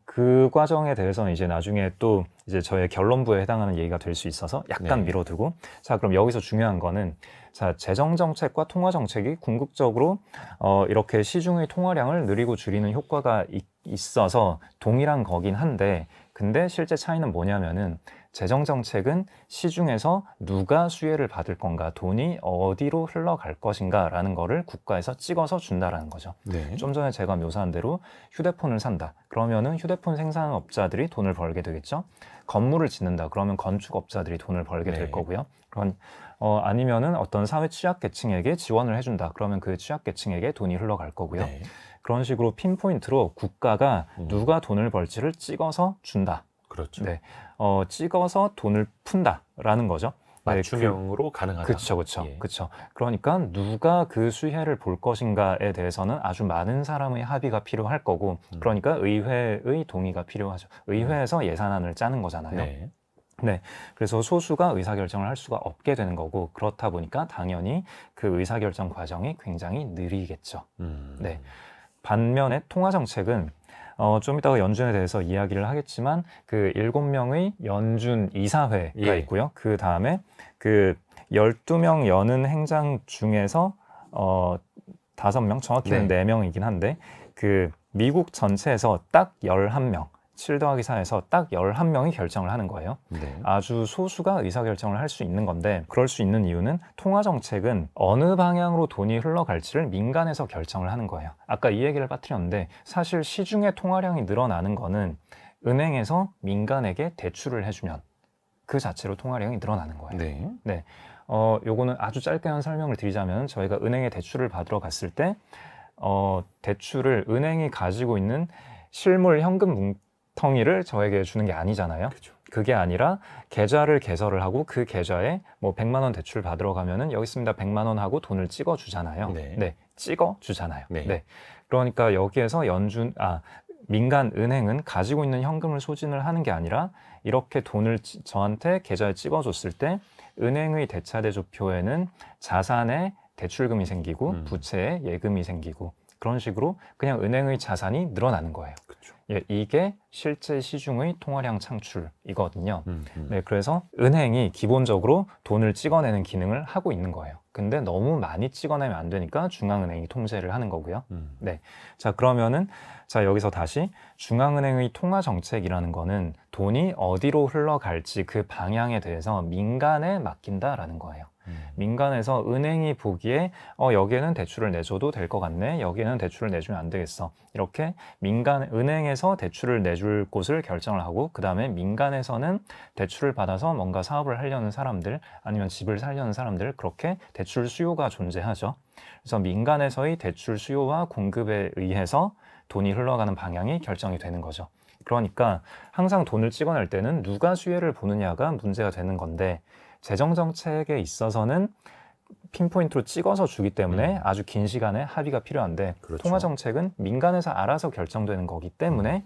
그 과정에 대해서는 이제 나중에 또 이제 저의 결론부에 해당하는 얘기가 될 수 있어서 약간 미뤄두고, 자, 그럼 여기서 중요한 거는, 자, 재정 정책과 통화 정책이 궁극적으로 이렇게 시중의 통화량을 늘리고 줄이는 효과가 있어서 동일한 거긴 한데, 근데 실제 차이는 뭐냐면은 재정 정책은 시중에서 누가 수혜를 받을 건가, 돈이 어디로 흘러갈 것인가라는 거를 국가에서 찍어서 준다라는 거죠. 좀 전에 제가 묘사한 대로 휴대폰을 산다. 그러면은 휴대폰 생산업자들이 돈을 벌게 되겠죠. 건물을 짓는다. 그러면 건축업자들이 돈을 벌게 될 거고요. 아니면은 어떤 사회 취약계층에게 지원을 해준다. 그러면 그 취약계층에게 돈이 흘러갈 거고요. 그런 식으로 핀포인트로 국가가 누가 돈을 벌지를 찍어서 준다. 그렇죠. 찍어서 돈을 푼다라는 거죠. 맞춤형으로 가능하다. 그렇죠. 그러니까 누가 그 수혜를 볼 것인가에 대해서는 아주 많은 사람의 합의가 필요할 거고, 그러니까 의회의 동의가 필요하죠. 의회에서 예산안을 짜는 거잖아요. 그래서 소수가 의사결정을 할 수가 없게 되는 거고, 그렇다 보니까 당연히 그 의사결정 과정이 굉장히 느리겠죠. 반면에 통화정책은 좀 이따가 연준에 대해서 이야기를 하겠지만, 그 7명의 연준 이사회가 있고요. 그 다음에 그 12명 여는 행장 중에서 5명, 정확히는 4명이긴 한데, 그 미국 전체에서 딱 11명, 7 더하기 4에서 딱 11명이 결정을 하는 거예요. 아주 소수가 의사결정을 할 수 있는 건데, 그럴 수 있는 이유는 통화정책은 어느 방향으로 돈이 흘러갈지를 민간에서 결정을 하는 거예요. 아까 이 얘기를 빠뜨렸는데, 사실 시중의 통화량이 늘어나는 거는 은행에서 민간에게 대출을 해주면 그 자체로 통화량이 늘어나는 거예요. 요거는 아주 짧게 설명을 드리자면, 저희가 은행에 대출을 받으러 갔을 때 대출을 은행이 가지고 있는 실물 현금 뭉텅이를 저에게 주는 게 아니잖아요. 그게 아니라 계좌를 개설을 하고 그 계좌에 뭐 100만 원 대출 받으러 가면은 여기 있습니다 100만 원 하고 돈을 찍어 주잖아요. 찍어 주잖아요. 그러니까 여기에서 민간 은행은 가지고 있는 현금을 소진을 하는 게 아니라 이렇게 돈을 저한테 계좌에 찍어 줬을 때 은행의 대차대조표에는 자산에 대출금이 생기고 부채에 예금이 생기고, 그런 식으로 그냥 은행의 자산이 늘어나는 거예요. 그렇죠. 예, 이게 실제 시중의 통화량 창출이거든요. 네, 그래서 은행이 기본적으로 돈을 찍어내는 기능을 하고 있는 거예요. 근데 너무 많이 찍어내면 안 되니까 중앙은행이 통제를 하는 거고요. 네, 자 그러면은 자 여기서 다시 중앙은행의 통화 정책이라는 거는 돈이 어디로 흘러갈지 그 방향에 대해서 민간에 맡긴다라는 거예요. 민간에서 은행이 보기에 여기에는 대출을 내줘도 될 것 같네, 여기에는 대출을 내주면 안 되겠어, 이렇게 은행에서 대출을 내줄 곳을 결정을 하고, 그 다음에 민간에서는 대출을 받아서 뭔가 사업을 하려는 사람들 아니면 집을 살려는 사람들, 그렇게 대출 수요가 존재하죠. 그래서 민간에서의 대출 수요와 공급에 의해서 돈이 흘러가는 방향이 결정이 되는 거죠. 그러니까 항상 돈을 찍어낼 때는 누가 수혜를 보느냐가 문제가 되는 건데, 재정정책에 있어서는 핀포인트로 찍어서 주기 때문에 아주 긴 시간에 합의가 필요한데, 그렇죠. 통화정책은 민간에서 알아서 결정되는 거기 때문에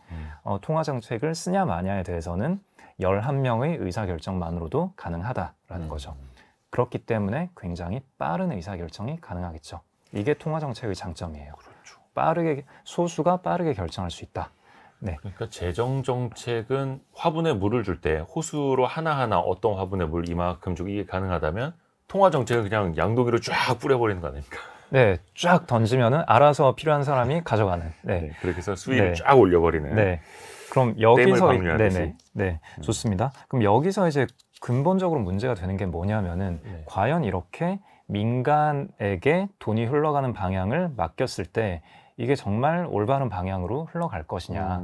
통화정책을 쓰냐 마냐에 대해서는 11명의 의사결정만으로도 가능하다라는 거죠. 그렇기 때문에 굉장히 빠른 의사결정이 가능하겠죠. 이게 통화정책의 장점이에요. 그렇죠. 빠르게, 소수가 빠르게 결정할 수 있다. 네. 그러니까 재정 정책은 화분에 물을 줄 때 호수로 하나하나 어떤 화분에 물 이만큼 주고 이게 가능하다면, 통화 정책은 그냥 양동이로 쫙 뿌려버리는 거 아닙니까? 네, 쫙 던지면은 알아서 필요한 사람이 가져가는. 네. 네, 그렇게 해서 수위를 네. 쫙 올려버리는. 네. 그럼 여기서 방류하듯이. 네, 좋습니다. 그럼 여기서 이제 근본적으로 문제가 되는 게 뭐냐면은 네. 과연 이렇게 민간에게 돈이 흘러가는 방향을 맡겼을 때 이게 정말 올바른 방향으로 흘러갈 것이냐.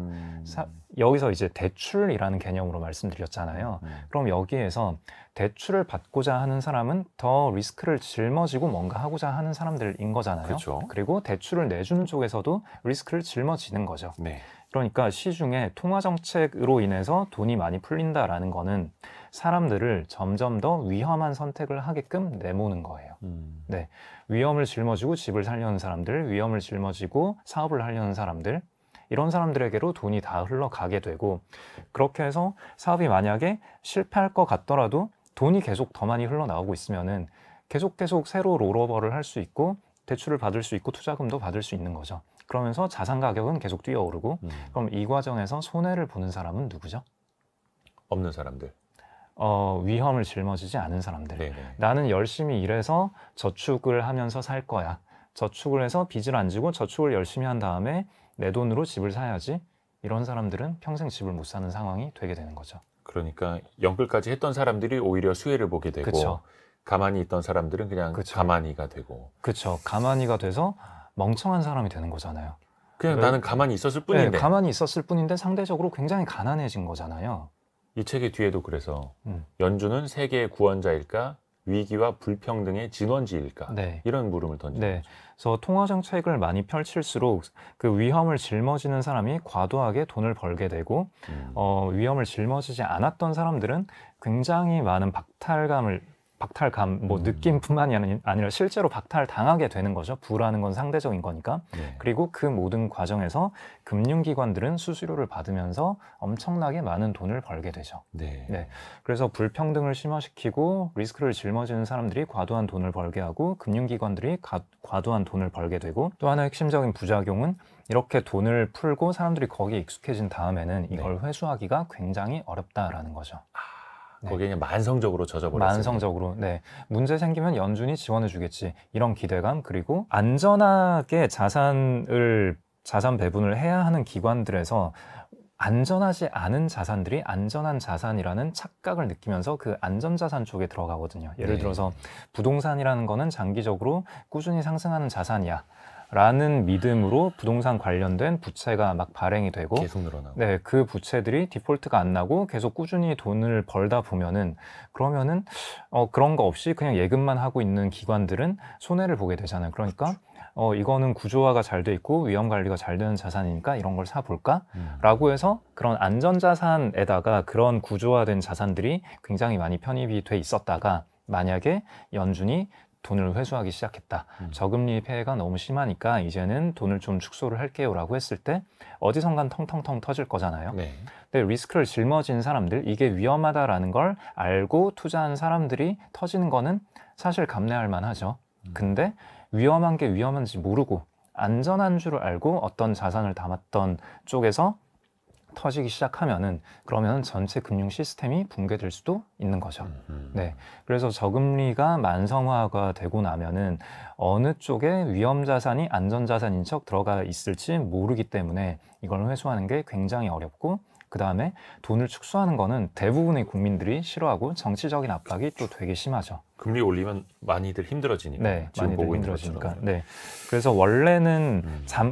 여기서 이제 대출이라는 개념으로 말씀드렸잖아요. 그럼 여기에서 대출을 받고자 하는 사람은 더 리스크를 짊어지고 뭔가 하고자 하는 사람들인 거잖아요. 그렇죠. 그리고 대출을 내주는 쪽에서도 리스크를 짊어지는 거죠. 네. 그러니까 시중에 통화정책으로 인해서 돈이 많이 풀린다라는 거는 사람들을 점점 더 위험한 선택을 하게끔 내모는 거예요. 네, 위험을 짊어지고 집을 살려는 사람들, 위험을 짊어지고 사업을 하려는 사람들, 이런 사람들에게로 돈이 다 흘러가게 되고, 그렇게 해서 사업이 만약에 실패할 것 같더라도 돈이 계속 더 많이 흘러나오고 있으면은 계속 새로 롤오버를 할 수 있고 대출을 받을 수 있고 투자금도 받을 수 있는 거죠. 그러면서 자산 가격은 계속 뛰어오르고, 그럼 이 과정에서 손해를 보는 사람은 누구죠? 없는 사람들. 위험을 짊어지지 않은 사람들. 네네. 나는 열심히 일해서 저축을 하면서 살 거야. 저축을 해서 빚을 안 지고 저축을 열심히 한 다음에 내 돈으로 집을 사야지. 이런 사람들은 평생 집을 못 사는 상황이 되게 되는 거죠. 그러니까 연끌까지 했던 사람들이 오히려 수혜를 보게 되고, 그쵸. 가만히 있던 사람들은 그냥 그쵸. 가만히가 되고. 그렇죠. 가만히가 돼서 멍청한 사람이 되는 거잖아요. 그냥 왜? 나는 가만히 있었을 뿐인데. 네, 가만히 있었을 뿐인데 상대적으로 굉장히 가난해진 거잖아요. 이 책의 뒤에도 그래서 음. 연준은 세계의 구원자일까, 위기와 불평등의 진원지일까, 네. 이런 물음을 던지는 네. 거죠. 그래서 통화정책을 많이 펼칠수록 그 위험을 짊어지는 사람이 과도하게 돈을 벌게 되고, 위험을 짊어지지 않았던 사람들은 굉장히 많은 박탈감, 느낌뿐만이 아니라 실제로 박탈당하게 되는 거죠. 부라는 건 상대적인 거니까. 네. 그리고 그 모든 과정에서 금융기관들은 수수료를 받으면서 엄청나게 많은 돈을 벌게 되죠. 네. 네. 그래서 불평등을 심화시키고 리스크를 짊어지는 사람들이 과도한 돈을 벌게 하고, 금융기관들이 과도한 돈을 벌게 되고, 또 하나의 핵심적인 부작용은 이렇게 돈을 풀고 사람들이 거기에 익숙해진 다음에는 이걸 회수하기가 굉장히 어렵다라는 거죠. 네. 거기에 그냥 만성적으로 젖어버렸어요. 만성적으로. 네. 문제 생기면 연준이 지원해 주겠지, 이런 기대감. 그리고 안전하게 자산 배분을 해야 하는 기관들에서 안전하지 않은 자산들이 안전한 자산이라는 착각을 느끼면서 그 안전자산 쪽에 들어가거든요. 예를 들어서 부동산이라는 거는 장기적으로 꾸준히 상승하는 자산이야 라는 믿음으로 부동산 관련된 부채가 막 발행이 되고, 계속 늘어나고. 네, 그 부채들이 디폴트가 안 나고 계속 꾸준히 돈을 벌다 보면은, 그러면은 그런 거 없이 그냥 예금만 하고 있는 기관들은 손해를 보게 되잖아요. 그러니까 이거는 구조화가 잘 돼 있고 위험 관리가 잘 되는 자산이니까 이런 걸 사볼까? 라고 해서 그런 안전자산에다가 그런 구조화된 자산들이 굉장히 많이 편입이 돼 있었다가, 만약에 연준이 돈을 회수하기 시작했다. 저금리 폐해가 너무 심하니까 이제는 돈을 좀 축소를 할게요 라고 했을 때 어디선간 텅텅텅 터질 거잖아요. 네. 근데 리스크를 짊어진 사람들, 이게 위험하다라는 걸 알고 투자한 사람들이 터지는 거는 사실 감내할 만하죠. 근데 위험한 게 위험한지 모르고 안전한 줄 알고 어떤 자산을 담았던 쪽에서 터지기 시작하면은 그러면 전체 금융 시스템이 붕괴될 수도 있는 거죠. 네, 그래서 저금리가 만성화가 되고 나면은 어느 쪽에 위험 자산이 안전 자산인 척 들어가 있을지 모르기 때문에 이걸 회수하는 게 굉장히 어렵고, 그 다음에 돈을 축소하는 거는 대부분의 국민들이 싫어하고 정치적인 압박이 또 되게 심하죠. 금리 올리면 많이들 힘들어지니까. 네, 지금 많이들 보고 있는 힘들어지니까. 것처럼. 네, 그래서 원래는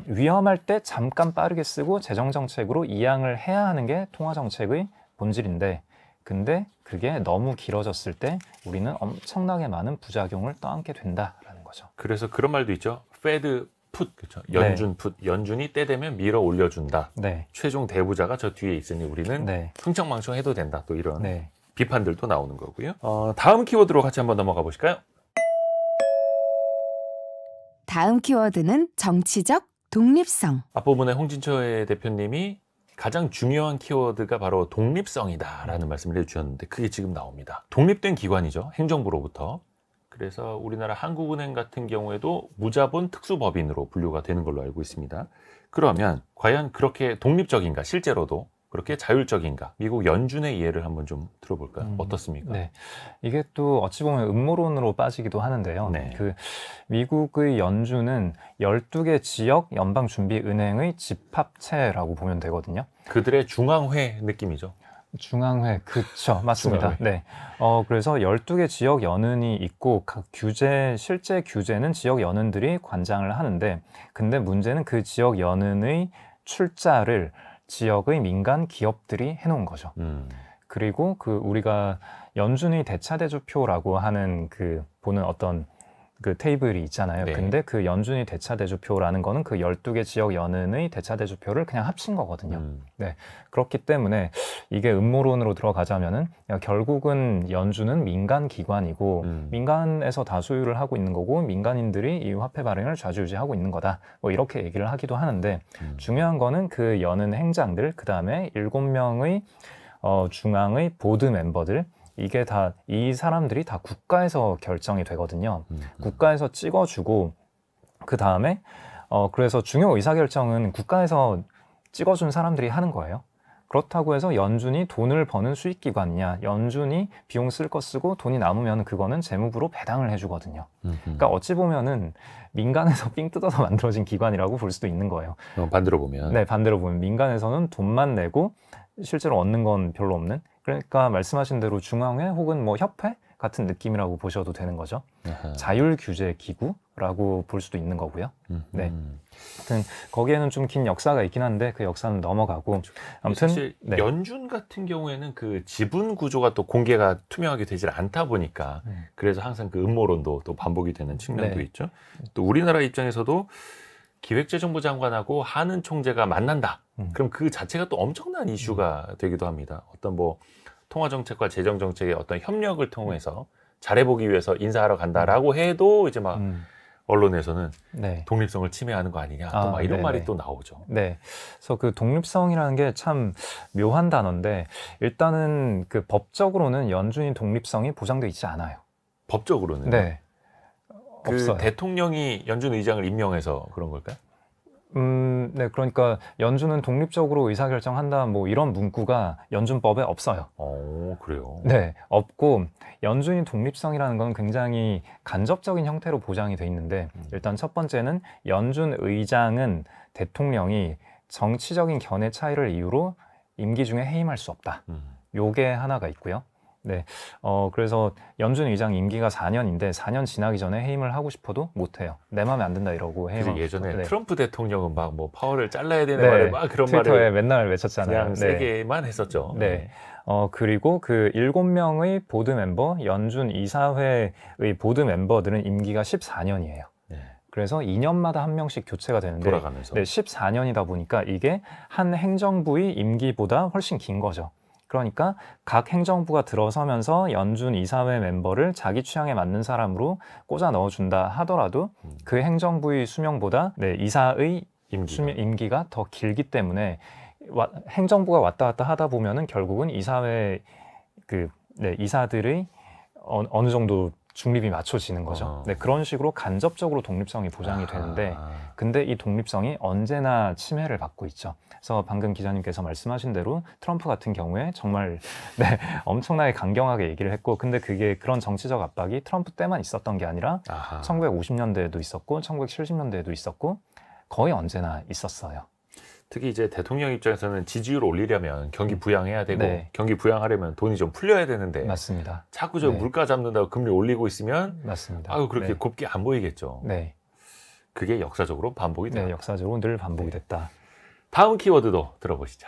위험할 때 잠깐 빠르게 쓰고 재정 정책으로 이양을 해야 하는 게 통화 정책의 본질인데, 근데 그게 너무 길어졌을 때 우리는 엄청나게 많은 부작용을 떠안게 된다라는 거죠. 그래서 그런 말도 있죠. 페드 풋, 그렇죠. 연준 풋, 연준이 때 되면 밀어 올려준다. 네, 최종 대부자가 저 뒤에 있으니 우리는 네, 흥청망청해도 된다. 또 이런 네. 비판들도 나오는 거고요. 다음 키워드로 같이 한번 넘어가 보실까요? 다음 키워드는 정치적 독립성. 앞부분에 홍진철 대표님이 가장 중요한 키워드가 바로 독립성이다라는 말씀을 해주셨는데 그게 지금 나옵니다. 독립된 기관이죠. 행정부로부터. 그래서 우리나라 한국은행 같은 경우에도 무자본 특수법인으로 분류가 되는 걸로 알고 있습니다. 그러면 과연 그렇게 독립적인가? 실제로도 그렇게 자율적인가? 미국 연준의 예를 한번 좀 들어볼까요? 어떻습니까? 네, 이게 또 어찌 보면 음모론으로 빠지기도 하는데요. 네. 그 미국의 연준은 12개 지역 연방준비은행의 집합체라고 보면 되거든요. 그들의 중앙회 느낌이죠. 중앙회, 그쵸, 맞습니다. 중앙회. 네. 그래서 12개 지역 연은이 있고, 각 실제 규제는 지역 연은들이 관장을 하는데, 근데 문제는 그 지역 연은의 출자를 지역의 민간 기업들이 해놓은 거죠. 그리고 우리가 연준의 대차대조표라고 하는 보는 어떤 그 테이블이 있잖아요. 네. 근데 그 연준의 대차대조표라는 거는 그 12개 지역 연은의 대차대조표를 그냥 합친 거거든요. 네. 그렇기 때문에 이게 음모론으로 들어가자면은 결국은 연준은 민간 기관이고 민간에서 다수율을 하고 있는 거고 민간인들이 이 화폐 발행을 좌지우지하고 있는 거다. 뭐 이렇게 얘기를 하기도 하는데 중요한 거는 그 연은 행장들, 그 다음에 7명의 중앙의 보드 멤버들, 이게 다 이 사람들이 다 국가에서 결정이 되거든요. 국가에서 찍어주고 그 다음에 그래서 중요 의사결정은 국가에서 찍어준 사람들이 하는 거예요. 그렇다고 해서 연준이 돈을 버는 수익기관이냐, 연준이 비용 쓸 거 쓰고 돈이 남으면 그거는 재무부로 배당을 해주거든요. 그러니까 어찌 보면은 민간에서 삥 뜯어서 만들어진 기관이라고 볼 수도 있는 거예요. 반대로 보면. 네, 반대로 보면 민간에서는 돈만 내고 실제로 얻는 건 별로 없는. 그러니까 말씀하신 대로 중앙회 혹은 뭐 협회 같은 느낌이라고 보셔도 되는 거죠. 자율규제기구라고 볼 수도 있는 거고요. 네. 아무튼 거기에는 좀 긴 역사가 있긴 한데 그 역사는 넘어가고. 아무튼 사실 네. 연준 같은 경우에는 그 지분 구조가 또 공개가 투명하게 되질 않다 보니까 그래서 항상 그 음모론도 또 반복이 되는 측면도 네. 있죠. 또 우리나라 입장에서도 기획재정부 장관하고 하는 총재가 만난다. 그럼 그 자체가 또 엄청난 이슈가 되기도 합니다. 어떤 뭐 통화정책과 재정정책의 어떤 협력을 통해서 잘해보기 위해서 인사하러 간다라고 해도 이제 막 언론에서는 네. 독립성을 침해하는 거 아니냐 또 막 이런 네네. 말이 또 나오죠. 네. 그래서 그 독립성이라는 게 참 묘한 단어인데 일단은 그 법적으로는 연준이 독립성이 보장돼 있지 않아요. 법적으로는 네. 그 없어요. 대통령이 연준 의장을 임명해서 그런 걸까요? 네, 그러니까 연준은 독립적으로 의사결정한다 뭐 이런 문구가 연준법에 없어요. 그래요. 네, 없고 연준이 독립성이라는 건 굉장히 간접적인 형태로 보장이 돼 있는데 일단 첫 번째는 연준 의장은 대통령이 정치적인 견해 차이를 이유로 임기 중에 해임할 수 없다. 요게 하나가 있고요. 네, 그래서 연준 의장 임기가 4년인데 4년 지나기 전에 해임을 하고 싶어도 못해요. 내 마음에 안 든다 이러고 해임. 그래서 예전에 네. 트럼프 대통령은 막 뭐 파월을 잘라야 되는 네, 말을 막 그런 트위터에 말을 맨날 외쳤잖아요. 그냥 네. 세게만 했었죠. 네. 그리고 그 7명의 보드 멤버, 연준 이사회의 보드 멤버들은 임기가 14년이에요. 네. 그래서 2년마다 한 명씩 교체가 되는데 돌아가면서. 네, 14년이다 보니까 이게 한 행정부의 임기보다 훨씬 긴 거죠. 그러니까 각 행정부가 들어서면서 연준 이사회 멤버를 자기 취향에 맞는 사람으로 꽂아 넣어준다 하더라도 그 행정부의 수명보다 네, 이사의 임기가 더 길기 때문에 행정부가 왔다 갔다 하다 보면은 결국은 이사회 이사들의 어느 정도 중립이 맞춰지는 거죠. 네, 그런 식으로 간접적으로 독립성이 보장이 되는데 근데 이 독립성이 언제나 침해를 받고 있죠. 그래서 방금 기자님께서 말씀하신 대로 트럼프 같은 경우에 정말 네, 엄청나게 강경하게 얘기를 했고 근데 그게 그런 정치적 압박이 트럼프 때만 있었던 게 아니라 1950년대에도 있었고 1970년대에도 있었고 거의 언제나 있었어요. 특히 이제 대통령 입장에서는 지지율을 올리려면 경기 부양해야 되고 네. 경기 부양하려면 돈이 좀 풀려야 되는데 맞습니다. 자꾸 저 네. 물가 잡는다고 금리 올리고 있으면 맞습니다. 아유 그렇게 네. 곱게 안 보이겠죠. 네. 그게 역사적으로 반복이 돼요. 네, 역사적으로 늘 반복이 됐다. 다음 키워드도 들어보시죠.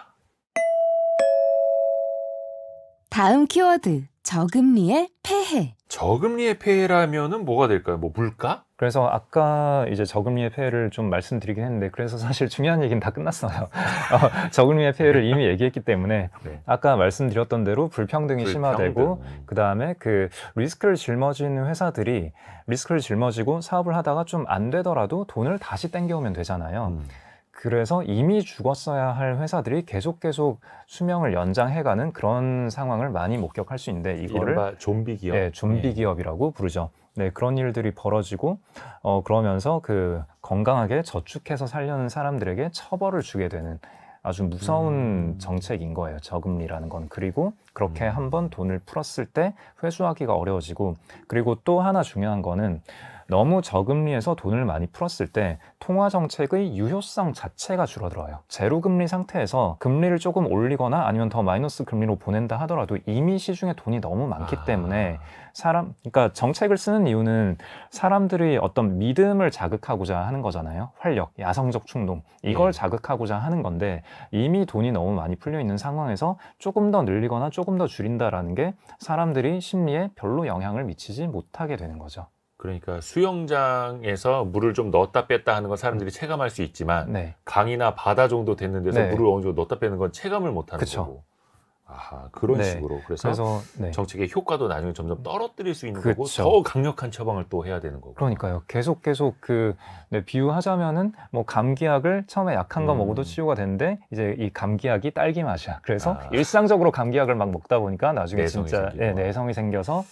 다음 키워드 저금리의 폐해. 저금리의 폐해라면은 뭐가 될까요? 뭐 물가? 그래서 아까 이제 저금리의 폐해를 좀 말씀드리긴 했는데 그래서 사실 중요한 얘기는 다 끝났어요. 저금리의 폐해를 이미 얘기했기 때문에 네. 아까 말씀드렸던 대로 불평등이 심화되고 그 다음에 그 리스크를 짊어지는 회사들이 리스크를 짊어지고 사업을 하다가 좀 안 되더라도 돈을 다시 땡겨오면 되잖아요. 그래서 이미 죽었어야 할 회사들이 계속 수명을 연장해가는 그런 상황을 많이 목격할 수 있는데 이거를 이른바 좀비 기업. 네, 좀비 기업이라고 부르죠. 네, 그런 일들이 벌어지고 그러면서 그 건강하게 저축해서 살려는 사람들에게 처벌을 주게 되는 아주 무서운 정책인 거예요. 저금리라는 건. 그리고 그렇게 한번 돈을 풀었을 때 회수하기가 어려워지고 그리고 또 하나 중요한 거는 너무 저금리에서 돈을 많이 풀었을 때 통화정책의 유효성 자체가 줄어들어요. 제로금리 상태에서 금리를 조금 올리거나 아니면 더 마이너스 금리로 보낸다 하더라도 이미 시중에 돈이 너무 많기 때문에 그러니까 정책을 쓰는 이유는 사람들이 어떤 믿음을 자극하고자 하는 거잖아요. 활력, 야성적 충동 이걸 자극하고자 하는 건데 이미 돈이 너무 많이 풀려 있는 상황에서 조금 더 늘리거나 조금 더 줄인다라는 게 사람들이 심리에 별로 영향을 미치지 못하게 되는 거죠. 그러니까 수영장에서 물을 좀 넣었다 뺐다 하는 건 사람들이 체감할 수 있지만 네. 강이나 바다 정도 됐는 데서 네. 물을 어느 정도 넣었다 빼는 건 체감을 못 하는 그쵸. 거고. 아하, 그런 네. 식으로. 그래서 네. 정책의 효과도 나중에 점점 떨어뜨릴 수 있는 거고 그쵸. 더 강력한 처방을 또 해야 되는 거고. 그러니까요. 계속 비유하자면은 뭐 감기약을 처음에 약한 거 먹어도 치료가 되는데 이제 이 감기약이 딸기 맛이야. 그래서 일상적으로 감기약을 막 먹다 보니까 나중에 내성이 진짜 생기고. 내성이 생겨서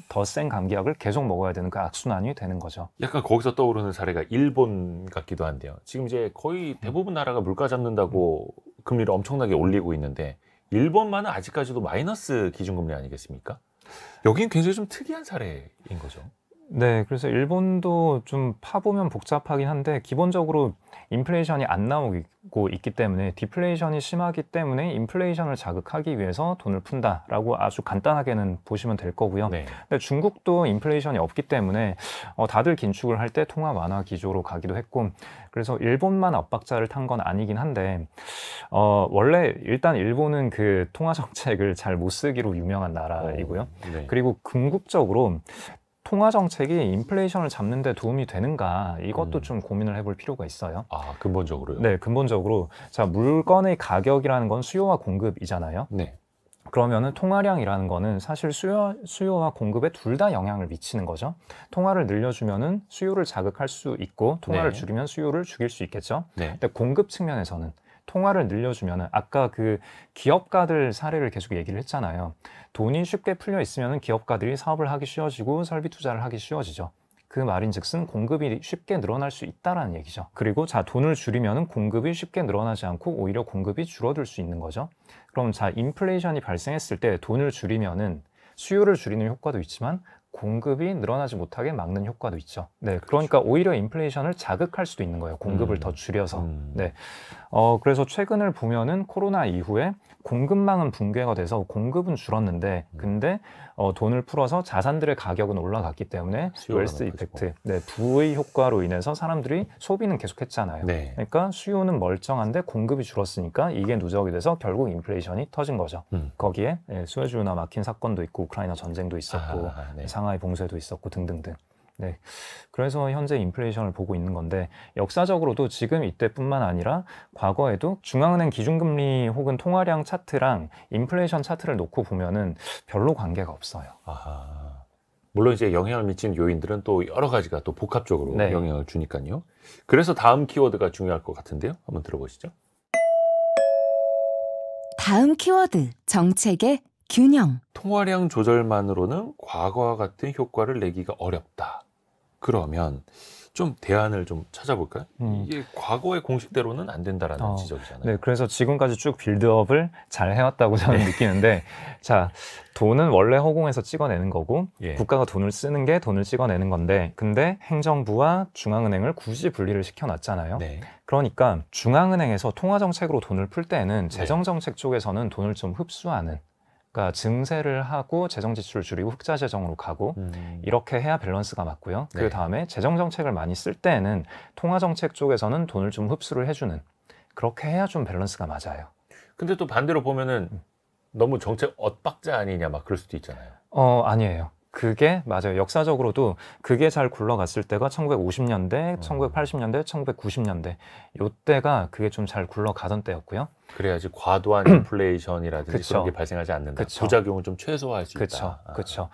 더 센 감기약을 계속 먹어야 되는 그 악순환이 되는 거죠. 약간 거기서 떠오르는 사례가 일본 같기도 한데요. 지금 이제 거의 대부분 나라가 물가 잡는다고 금리를 엄청나게 올리고 있는데 일본만은 아직까지도 마이너스 기준금리 아니겠습니까? 여긴 굉장히 좀 특이한 사례인 거죠. 네, 그래서 일본도 좀 파보면 복잡하긴 한데 기본적으로 인플레이션이 안 나오고 있기 때문에 디플레이션이 심하기 때문에 인플레이션을 자극하기 위해서 돈을 푼다라고 아주 간단하게는 보시면 될 거고요. 네. 근데 중국도 인플레이션이 없기 때문에 다들 긴축을 할 때 통화 완화 기조로 가기도 했고 그래서 일본만 엇박자를 탄 건 아니긴 한데 원래 일단 일본은 그 통화 정책을 잘 못 쓰기로 유명한 나라이고요. 네. 그리고 궁극적으로 통화 정책이 인플레이션을 잡는 데 도움이 되는가 이것도 좀 고민을 해볼 필요가 있어요. 아, 근본적으로요? 네, 근본적으로 자 물건의 가격이라는 건 수요와 공급이잖아요. 네. 그러면은 통화량이라는 거는 사실 수요와 공급에 둘 다 영향을 미치는 거죠. 통화를 늘려주면은 수요를 자극할 수 있고 통화를 네. 줄이면 수요를 죽일 수 있겠죠. 네. 근데 공급 측면에서는 통화를 늘려주면은 아까 그 기업가들 사례를 계속 얘기를 했잖아요. 돈이 쉽게 풀려 있으면은 기업가들이 사업을 하기 쉬워지고 설비 투자를 하기 쉬워지죠. 그 말인즉슨 공급이 쉽게 늘어날 수 있다라는 얘기죠. 그리고 자 돈을 줄이면은 공급이 쉽게 늘어나지 않고 오히려 공급이 줄어들 수 있는 거죠. 그럼 자 인플레이션이 발생했을 때 돈을 줄이면은 수요를 줄이는 효과도 있지만 공급이 늘어나지 못하게 막는 효과도 있죠. 네, 그러니까 오히려 인플레이션을 자극할 수도 있는 거예요. 공급을 더 줄여서. 네, 그래서 최근을 보면은 코로나 이후에 공급망은 붕괴가 돼서 공급은 줄었는데, 근데 돈을 풀어서 자산들의 가격은 올라갔기 때문에 웰스 이펙트, 네, 부의 효과로 인해서 사람들이 소비는 계속했잖아요. 네. 그러니까 수요는 멀쩡한데 공급이 줄었으니까 이게 누적이 돼서 결국 인플레이션이 터진 거죠. 거기에 수에즈 운하 막힌 사건도 있고 우크라이나 전쟁도 있었고 네. 상하이 봉쇄도 있었고 등등등. 네, 그래서 현재 인플레이션을 보고 있는 건데 역사적으로도 지금 이때뿐만 아니라 과거에도 중앙은행 기준금리 혹은 통화량 차트랑 인플레이션 차트를 놓고 보면은 별로 관계가 없어요. 아하. 물론 이제 영향을 미치는 요인들은 또 여러 가지가 또 복합적으로 네. 영향을 주니까요. 그래서 다음 키워드가 중요할 것 같은데요. 한번 들어보시죠. 다음 키워드 정책의 균형, 통화량 조절만으로는 과거와 같은 효과를 내기가 어렵다. 그러면 좀 대안을 좀 찾아볼까요? 이게 과거의 공식대로는 안 된다라는 지적이잖아요. 네, 그래서 지금까지 쭉 빌드업을 잘 해왔다고 저는 느끼는데, 자, 돈은 원래 허공에서 찍어내는 거고, 예. 국가가 돈을 쓰는 게 돈을 찍어내는 건데, 근데 행정부와 중앙은행을 굳이 분리를 시켜놨잖아요. 네. 그러니까 중앙은행에서 통화정책으로 돈을 풀 때는 재정정책 쪽에서는 돈을 좀 흡수하는, 그러니까 증세를 하고 재정 지출을 줄이고 흑자 재정으로 가고 이렇게 해야 밸런스가 맞고요. 네. 그 다음에 재정 정책을 많이 쓸 때는 통화 정책 쪽에서는 돈을 좀 흡수를 해주는, 그렇게 해야 좀 밸런스가 맞아요. 근데 또 반대로 보면은 너무 정책 엇박자 아니냐 막 그럴 수도 있잖아요. 아니에요. 그게 맞아요. 역사적으로도 그게 잘 굴러갔을 때가 1950년대, 1980년대, 1990년대 요때가 그게 좀 잘 굴러가던 때였고요. 그래야지 과도한 인플레이션이라든지 그쵸. 그런 게 발생하지 않는다. 그쵸. 부작용을 좀 최소화할 수 그렇죠, 있다. 그렇죠.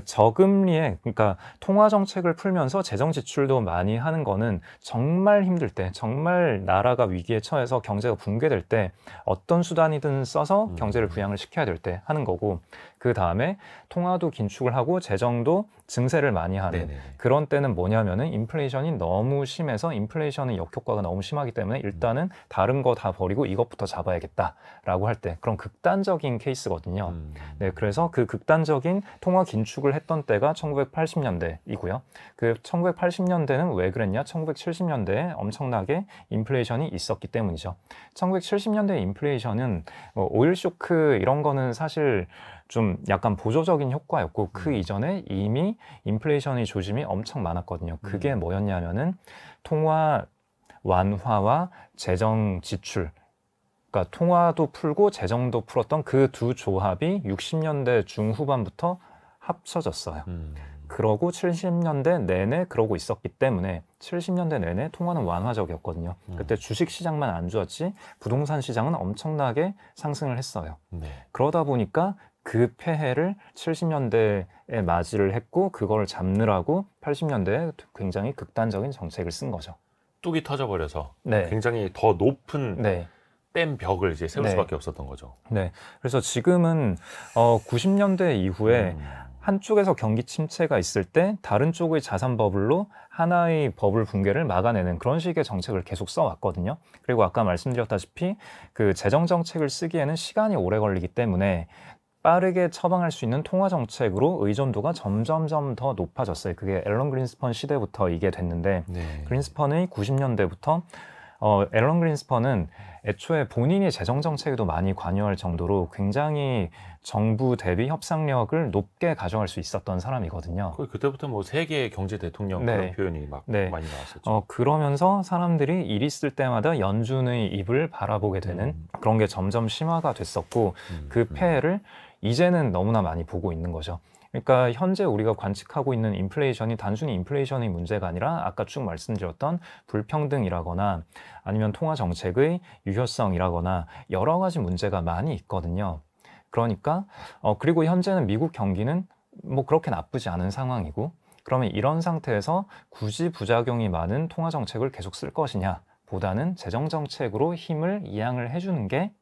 저금리에, 그러니까 통화 정책을 풀면서 재정 지출도 많이 하는 거는 정말 힘들 때, 정말 나라가 위기에 처해서 경제가 붕괴될 때 어떤 수단이든 써서 경제를 부양을 시켜야 될 때 하는 거고, 그 다음에 통화도 긴축을 하고 재정도 증세를 많이 하는 네네네. 그런 때는 뭐냐면은 인플레이션이 너무 심해서 인플레이션의 역효과가 너무 심하기 때문에 일단은 다른 거 다 버리고 이것부터 잡아야겠다라고 할 때, 그런 극단적인 케이스거든요. 네, 그래서 그 극단적인 통화 긴축을 했던 때가 1980년대이고요. 그 1980년대는 왜 그랬냐? 1970년대에 엄청나게 인플레이션이 있었기 때문이죠. 1970년대 인플레이션은 오일 쇼크 이런 거는 사실 좀 약간 보조적인 효과였고, 그 이전에 이미 인플레이션의 조짐이 엄청 많았거든요. 그게 뭐였냐면은 통화 완화와 재정 지출, 그러니까 통화도 풀고 재정도 풀었던 그 두 조합이 60년대 중후반부터 합쳐졌어요. 그러고 70년대 내내 그러고 있었기 때문에 70년대 내내 통화는 완화적이었거든요. 그때 주식 시장만 안 좋았지 부동산 시장은 엄청나게 상승을 했어요. 네. 그러다 보니까 그 폐해를 70년대에 맞이를 했고, 그걸 잡느라고 80년대에 굉장히 극단적인 정책을 쓴 거죠. 뚝이 터져버려서 네. 굉장히 더 높은 네. 댐 벽을 이제 세울 네. 수밖에 없었던 거죠. 네. 그래서 지금은 90년대 이후에 한쪽에서 경기 침체가 있을 때 다른 쪽의 자산 버블로 하나의 버블 붕괴를 막아내는 그런 식의 정책을 계속 써왔거든요. 그리고 아까 말씀드렸다시피 그 재정 정책을 쓰기에는 시간이 오래 걸리기 때문에 빠르게 처방할 수 있는 통화 정책으로 의존도가 점점점 더 높아졌어요. 그게 앨런 그린스펀 시대부터 이게 됐는데, 네. 그린스펀의 90년대부터 앨런 그린스펀은 애초에 본인이 재정 정책에도 많이 관여할 정도로 굉장히 정부 대비 협상력을 높게 가져갈 수 있었던 사람이거든요. 그때부터 뭐 세계 경제 대통령 네. 그런 표현이 막 네. 많이 나왔었죠. 그러면서 사람들이 일 있을 때마다 연준의 입을 바라보게 되는 그런 게 점점 심화가 됐었고, 그 폐해를 이제는 너무나 많이 보고 있는 거죠. 그러니까 현재 우리가 관측하고 있는 인플레이션이 단순히 인플레이션의 문제가 아니라 아까 쭉 말씀드렸던 불평등이라거나 아니면 통화 정책의 유효성이라거나 여러 가지 문제가 많이 있거든요. 그러니까 그리고 현재는 미국 경기는 뭐 그렇게 나쁘지 않은 상황이고, 그러면 이런 상태에서 굳이 부작용이 많은 통화 정책을 계속 쓸 것이냐 보다는 재정 정책으로 힘을 이양을 해주는 게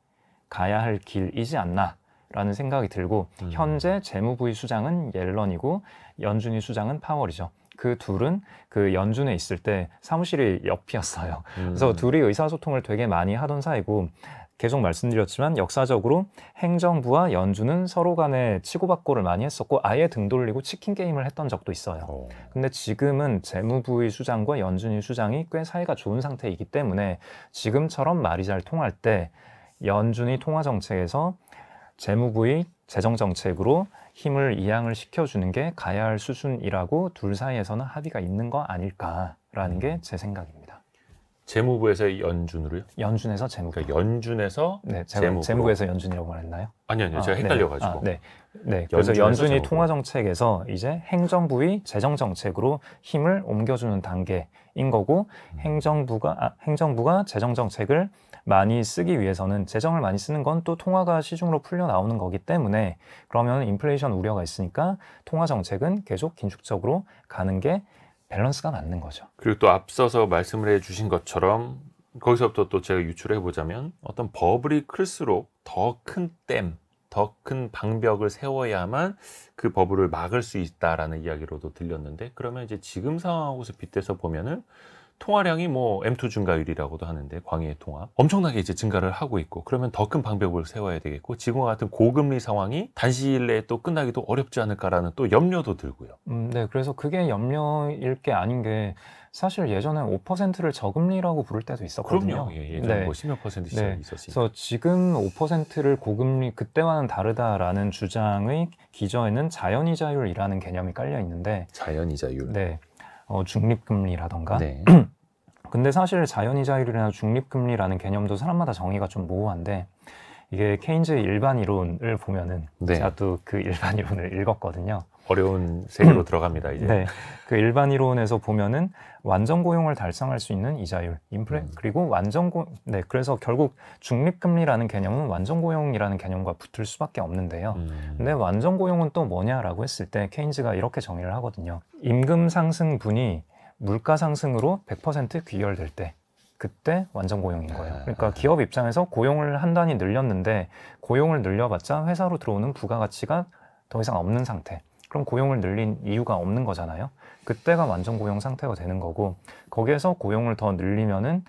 가야 할 길이지 않나 라는 생각이 들고, 현재 재무부의 수장은 옐런이고 연준의 수장은 파월이죠. 그 둘은 그 연준에 있을 때 사무실이 옆이었어요. 그래서 둘이 의사소통을 되게 많이 하던 사이고, 계속 말씀드렸지만 역사적으로 행정부와 연준은 서로 간에 치고받고를 많이 했었고 아예 등 돌리고 치킨 게임을 했던 적도 있어요. 근데 지금은 재무부의 수장과 연준의 수장이 꽤 사이가 좋은 상태이기 때문에 지금처럼 말이 잘 통할 때 연준의 통화 정책에서 재무부의 재정 정책으로 힘을 이양을 시켜주는 게 가야 할 수준이라고 둘 사이에서는 합의가 있는 거 아닐까라는 게 제 생각입니다. 재무부에서 연준으로요? 연준에서 재무부. 그러니까 연준에서 네, 제가 재무부에서 연준이라고 말했나요? 아니요, 제가 헷갈려가지고. 네. 그래서 연준이 통화 정책에서 이제 행정부의 재정 정책으로 힘을 옮겨주는 단계인 거고, 행정부가 재정 정책을 많이 쓰기 위해서는 재정을 많이 쓰는 건 또 통화가 시중으로 풀려 나오는 거기 때문에, 그러면 인플레이션 우려가 있으니까 통화 정책은 계속 긴축적으로 가는 게 밸런스가 맞는 거죠. 그리고 또 앞서서 말씀을 해주신 것처럼 거기서부터 또 제가 유출해 보자면 어떤 버블이 클수록 더 큰 댐, 더 큰 방벽을 세워야만 그 버블을 막을 수 있다라는 이야기로도 들렸는데, 그러면 이제 지금 상황하고서 빗대서 보면은 통화량이 뭐 M2 증가율이라고도 하는데, 광의의 통화 엄청나게 이제 증가를 하고 있고, 그러면 더 큰 방벽을 세워야 되겠고, 지금과 같은 고금리 상황이 단시일 내에 또 끝나기도 어렵지 않을까라는 또 염려도 들고요. 네, 그래서 그게 염려일 게 아닌 게 사실 예전에 5%를 저금리라고 부를 때도 있었거든요. 그럼요. 예전에 네. 뭐 10몇% 시절이 네. 있었으니까. 그래서 지금 5%를 고금리 그때와는 다르다라는 주장의 기저에는 자연이자율이라는 개념이 깔려 있는데, 자연이자율. 네, 중립금리라던가. 네. 근데 사실 자연이자율이나 중립금리라는 개념도 사람마다 정의가 좀 모호한데, 이게 케인즈의 일반 이론을 보면은 네. 제가 또 그 일반 이론을 읽었거든요. 어려운 세계로 들어갑니다, 이제. 네, 그 일반 이론에서 보면은 완전 고용을 달성할 수 있는 이자율, 인플레, 그리고 네, 그래서 결국 중립금리라는 개념은 완전 고용이라는 개념과 붙을 수밖에 없는데요. 근데 완전 고용은 또 뭐냐라고 했을 때 케인즈가 이렇게 정의를 하거든요. 임금 상승분이 물가 상승으로 100% 귀결될 때, 그때 완전 고용인 거예요. 그러니까 기업 입장에서 고용을 한 단위 늘렸는데 고용을 늘려봤자 회사로 들어오는 부가가치가 더 이상 없는 상태. 그럼 고용을 늘린 이유가 없는 거잖아요. 그때가 완전 고용 상태가 되는 거고, 거기에서 고용을 더 늘리면은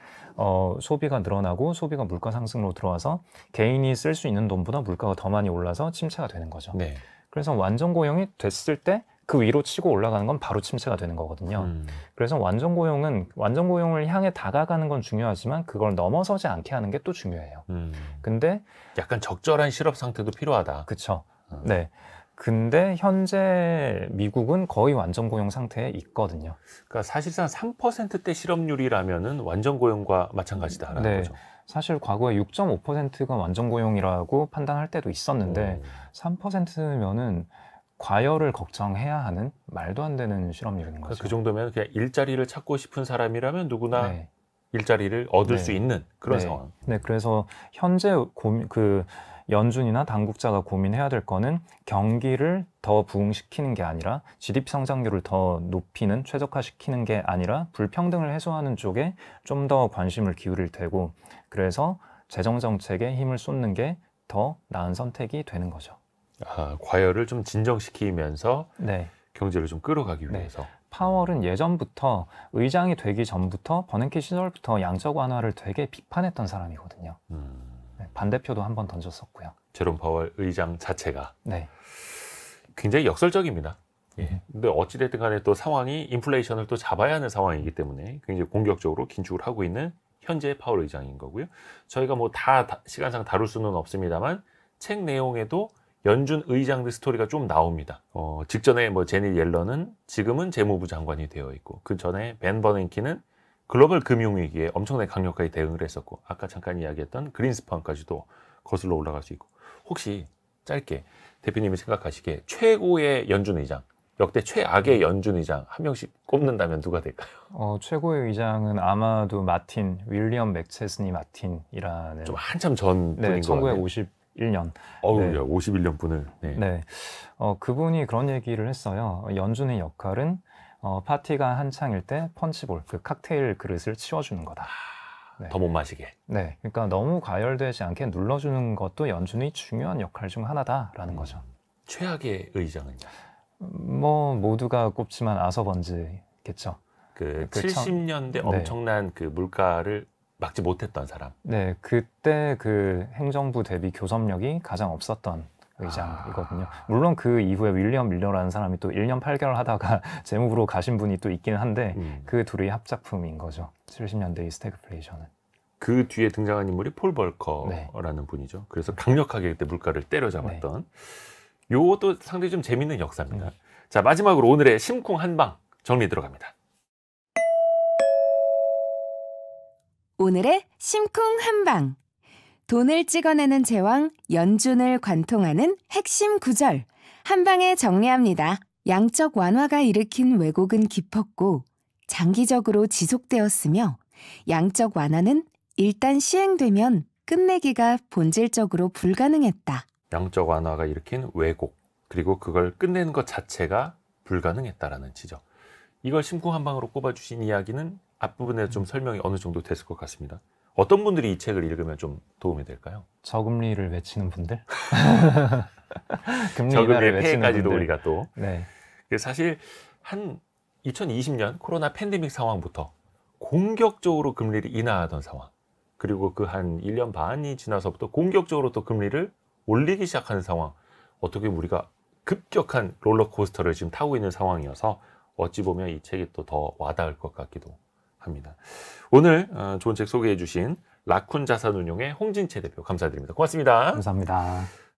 소비가 늘어나고, 소비가 물가 상승으로 들어와서 개인이 쓸 수 있는 돈보다 물가가 더 많이 올라서 침체가 되는 거죠. 네. 그래서 완전 고용이 됐을 때 그 위로 치고 올라가는 건 바로 침체가 되는 거거든요. 그래서 완전 고용을 향해 다가가는 건 중요하지만 그걸 넘어서지 않게 하는 게 또 중요해요. 근데 약간 적절한 실업 상태도 필요하다. 그쵸. 네. 근데 현재 미국은 거의 완전 고용 상태에 있거든요. 그러니까 사실상 3%대 실업률이라면은 완전 고용과 마찬가지다라는 네. 거죠. 사실 과거에 6.5%가 완전 고용이라고 판단할 때도 있었는데 3%면은 과열을 걱정해야 하는 말도 안 되는 실업률인 거죠. 그 정도면 그냥 일자리를 찾고 싶은 사람이라면 누구나 네. 일자리를 얻을 네. 수 있는 그런 네. 상황. 네, 그래서 현재 연준이나 당국자가 고민해야 될 거는 경기를 더 부흥시키는 게 아니라 GDP 성장률을 더 높이는, 최적화시키는 게 아니라 불평등을 해소하는 쪽에 좀 더 관심을 기울일 테고, 그래서 재정 정책에 힘을 쏟는 게 더 나은 선택이 되는 거죠. 과열을 좀 진정시키면서 네. 경제를 좀 끌어가기 네. 위해서. 파월은 예전부터, 의장이 되기 전부터 버냉키 시절부터 양적 완화를 되게 비판했던 사람이거든요. 네, 반대표도 한번 던졌었고요. 제롬 파월 의장 자체가 네. 굉장히 역설적입니다. 근데 어찌됐든 간에 또 상황이 인플레이션을 또 잡아야 하는 상황이기 때문에 굉장히 공격적으로 긴축을 하고 있는 현재 파월 의장인 거고요. 저희가 뭐 다 시간상 다룰 수는 없습니다만 책 내용에도 연준 의장들 스토리가 좀 나옵니다. 직전에 뭐 제닛 옐런은 지금은 재무부 장관이 되어 있고, 그 전에 벤 버냉키는 글로벌 금융위기에 엄청나게 강력하게 대응을 했었고, 아까 잠깐 이야기했던 그린스판까지도 거슬러 올라갈 수 있고. 혹시 짧게 대표님이 생각하시기에 최고의 연준 의장, 역대 최악의 연준 의장 한 명씩 꼽는다면 누가 될까요? 최고의 의장은 아마도 윌리엄 맥체스니 마틴이라는, 좀 한참 전 네, 분인 것 같네요. 1951년. 어우야, 네. 51년 분을. 네. 네. 그분이 그런 얘기를 했어요. 연준의 역할은 파티가 한창일 때 펀치볼, 그 칵테일 그릇을 치워주는 거다. 네. 더 못 마시게. 네. 그러니까 너무 과열되지 않게 눌러주는 것도 연준의 중요한 역할 중 하나다라는 거죠. 최악의 의장은요? 뭐 모두가 꼽지만 아서번즈겠죠. 그 그 70년대 네. 엄청난 그 물가를 막지 못했던 사람. 네, 그때 그 행정부 대비 교섭력이 가장 없었던 의장이거든요. 물론 그 이후에 윌리엄 밀러라는 사람이 또 1년 8개월 하다가 재무부로 가신 분이 또 있긴 한데 그 둘이 합작품인 거죠. 70년대의 스태그플레이션은. 그 뒤에 등장한 인물이 폴 벌커라는 분이죠. 그래서 강력하게 그때 물가를 때려잡았던. 요것도 상당히 좀 재밌는 역사입니다. 자, 마지막으로 오늘의 심쿵 한방 정리 들어갑니다. 오늘의 심쿵 한방. 돈을 찍어내는 제왕 연준을 관통하는 핵심 구절. 한방에 정리합니다. 양적 완화가 일으킨 왜곡은 깊었고 장기적으로 지속되었으며, 양적 완화는 일단 시행되면 끝내기가 본질적으로 불가능했다. 양적 완화가 일으킨 왜곡, 그리고 그걸 끝내는 것 자체가 불가능했다라는 지적. 이걸 심쿵 한방으로 꼽아주신 이야기는 앞부분에 좀 설명이 어느 정도 됐을 것 같습니다. 어떤 분들이 이 책을 읽으면 좀 도움이 될까요? 저금리를 외치는 분들, 금리 인하를 저금리의 외치는 폐해까지도 분들. 우리가 또 네, 사실 한 2020년 코로나 팬데믹 상황부터 공격적으로 금리를 인하하던 상황, 그리고 그 한 1년 반이 지나서부터 공격적으로 또 금리를 올리기 시작하는 상황, 어떻게 보면 우리가 급격한 롤러코스터를 지금 타고 있는 상황이어서 어찌 보면 이 책이 또 더 와닿을 것 같기도 합니다. 오늘 좋은 책 소개해 주신 라쿤 자산운용의 홍진채 대표 감사드립니다. 고맙습니다. 감사합니다.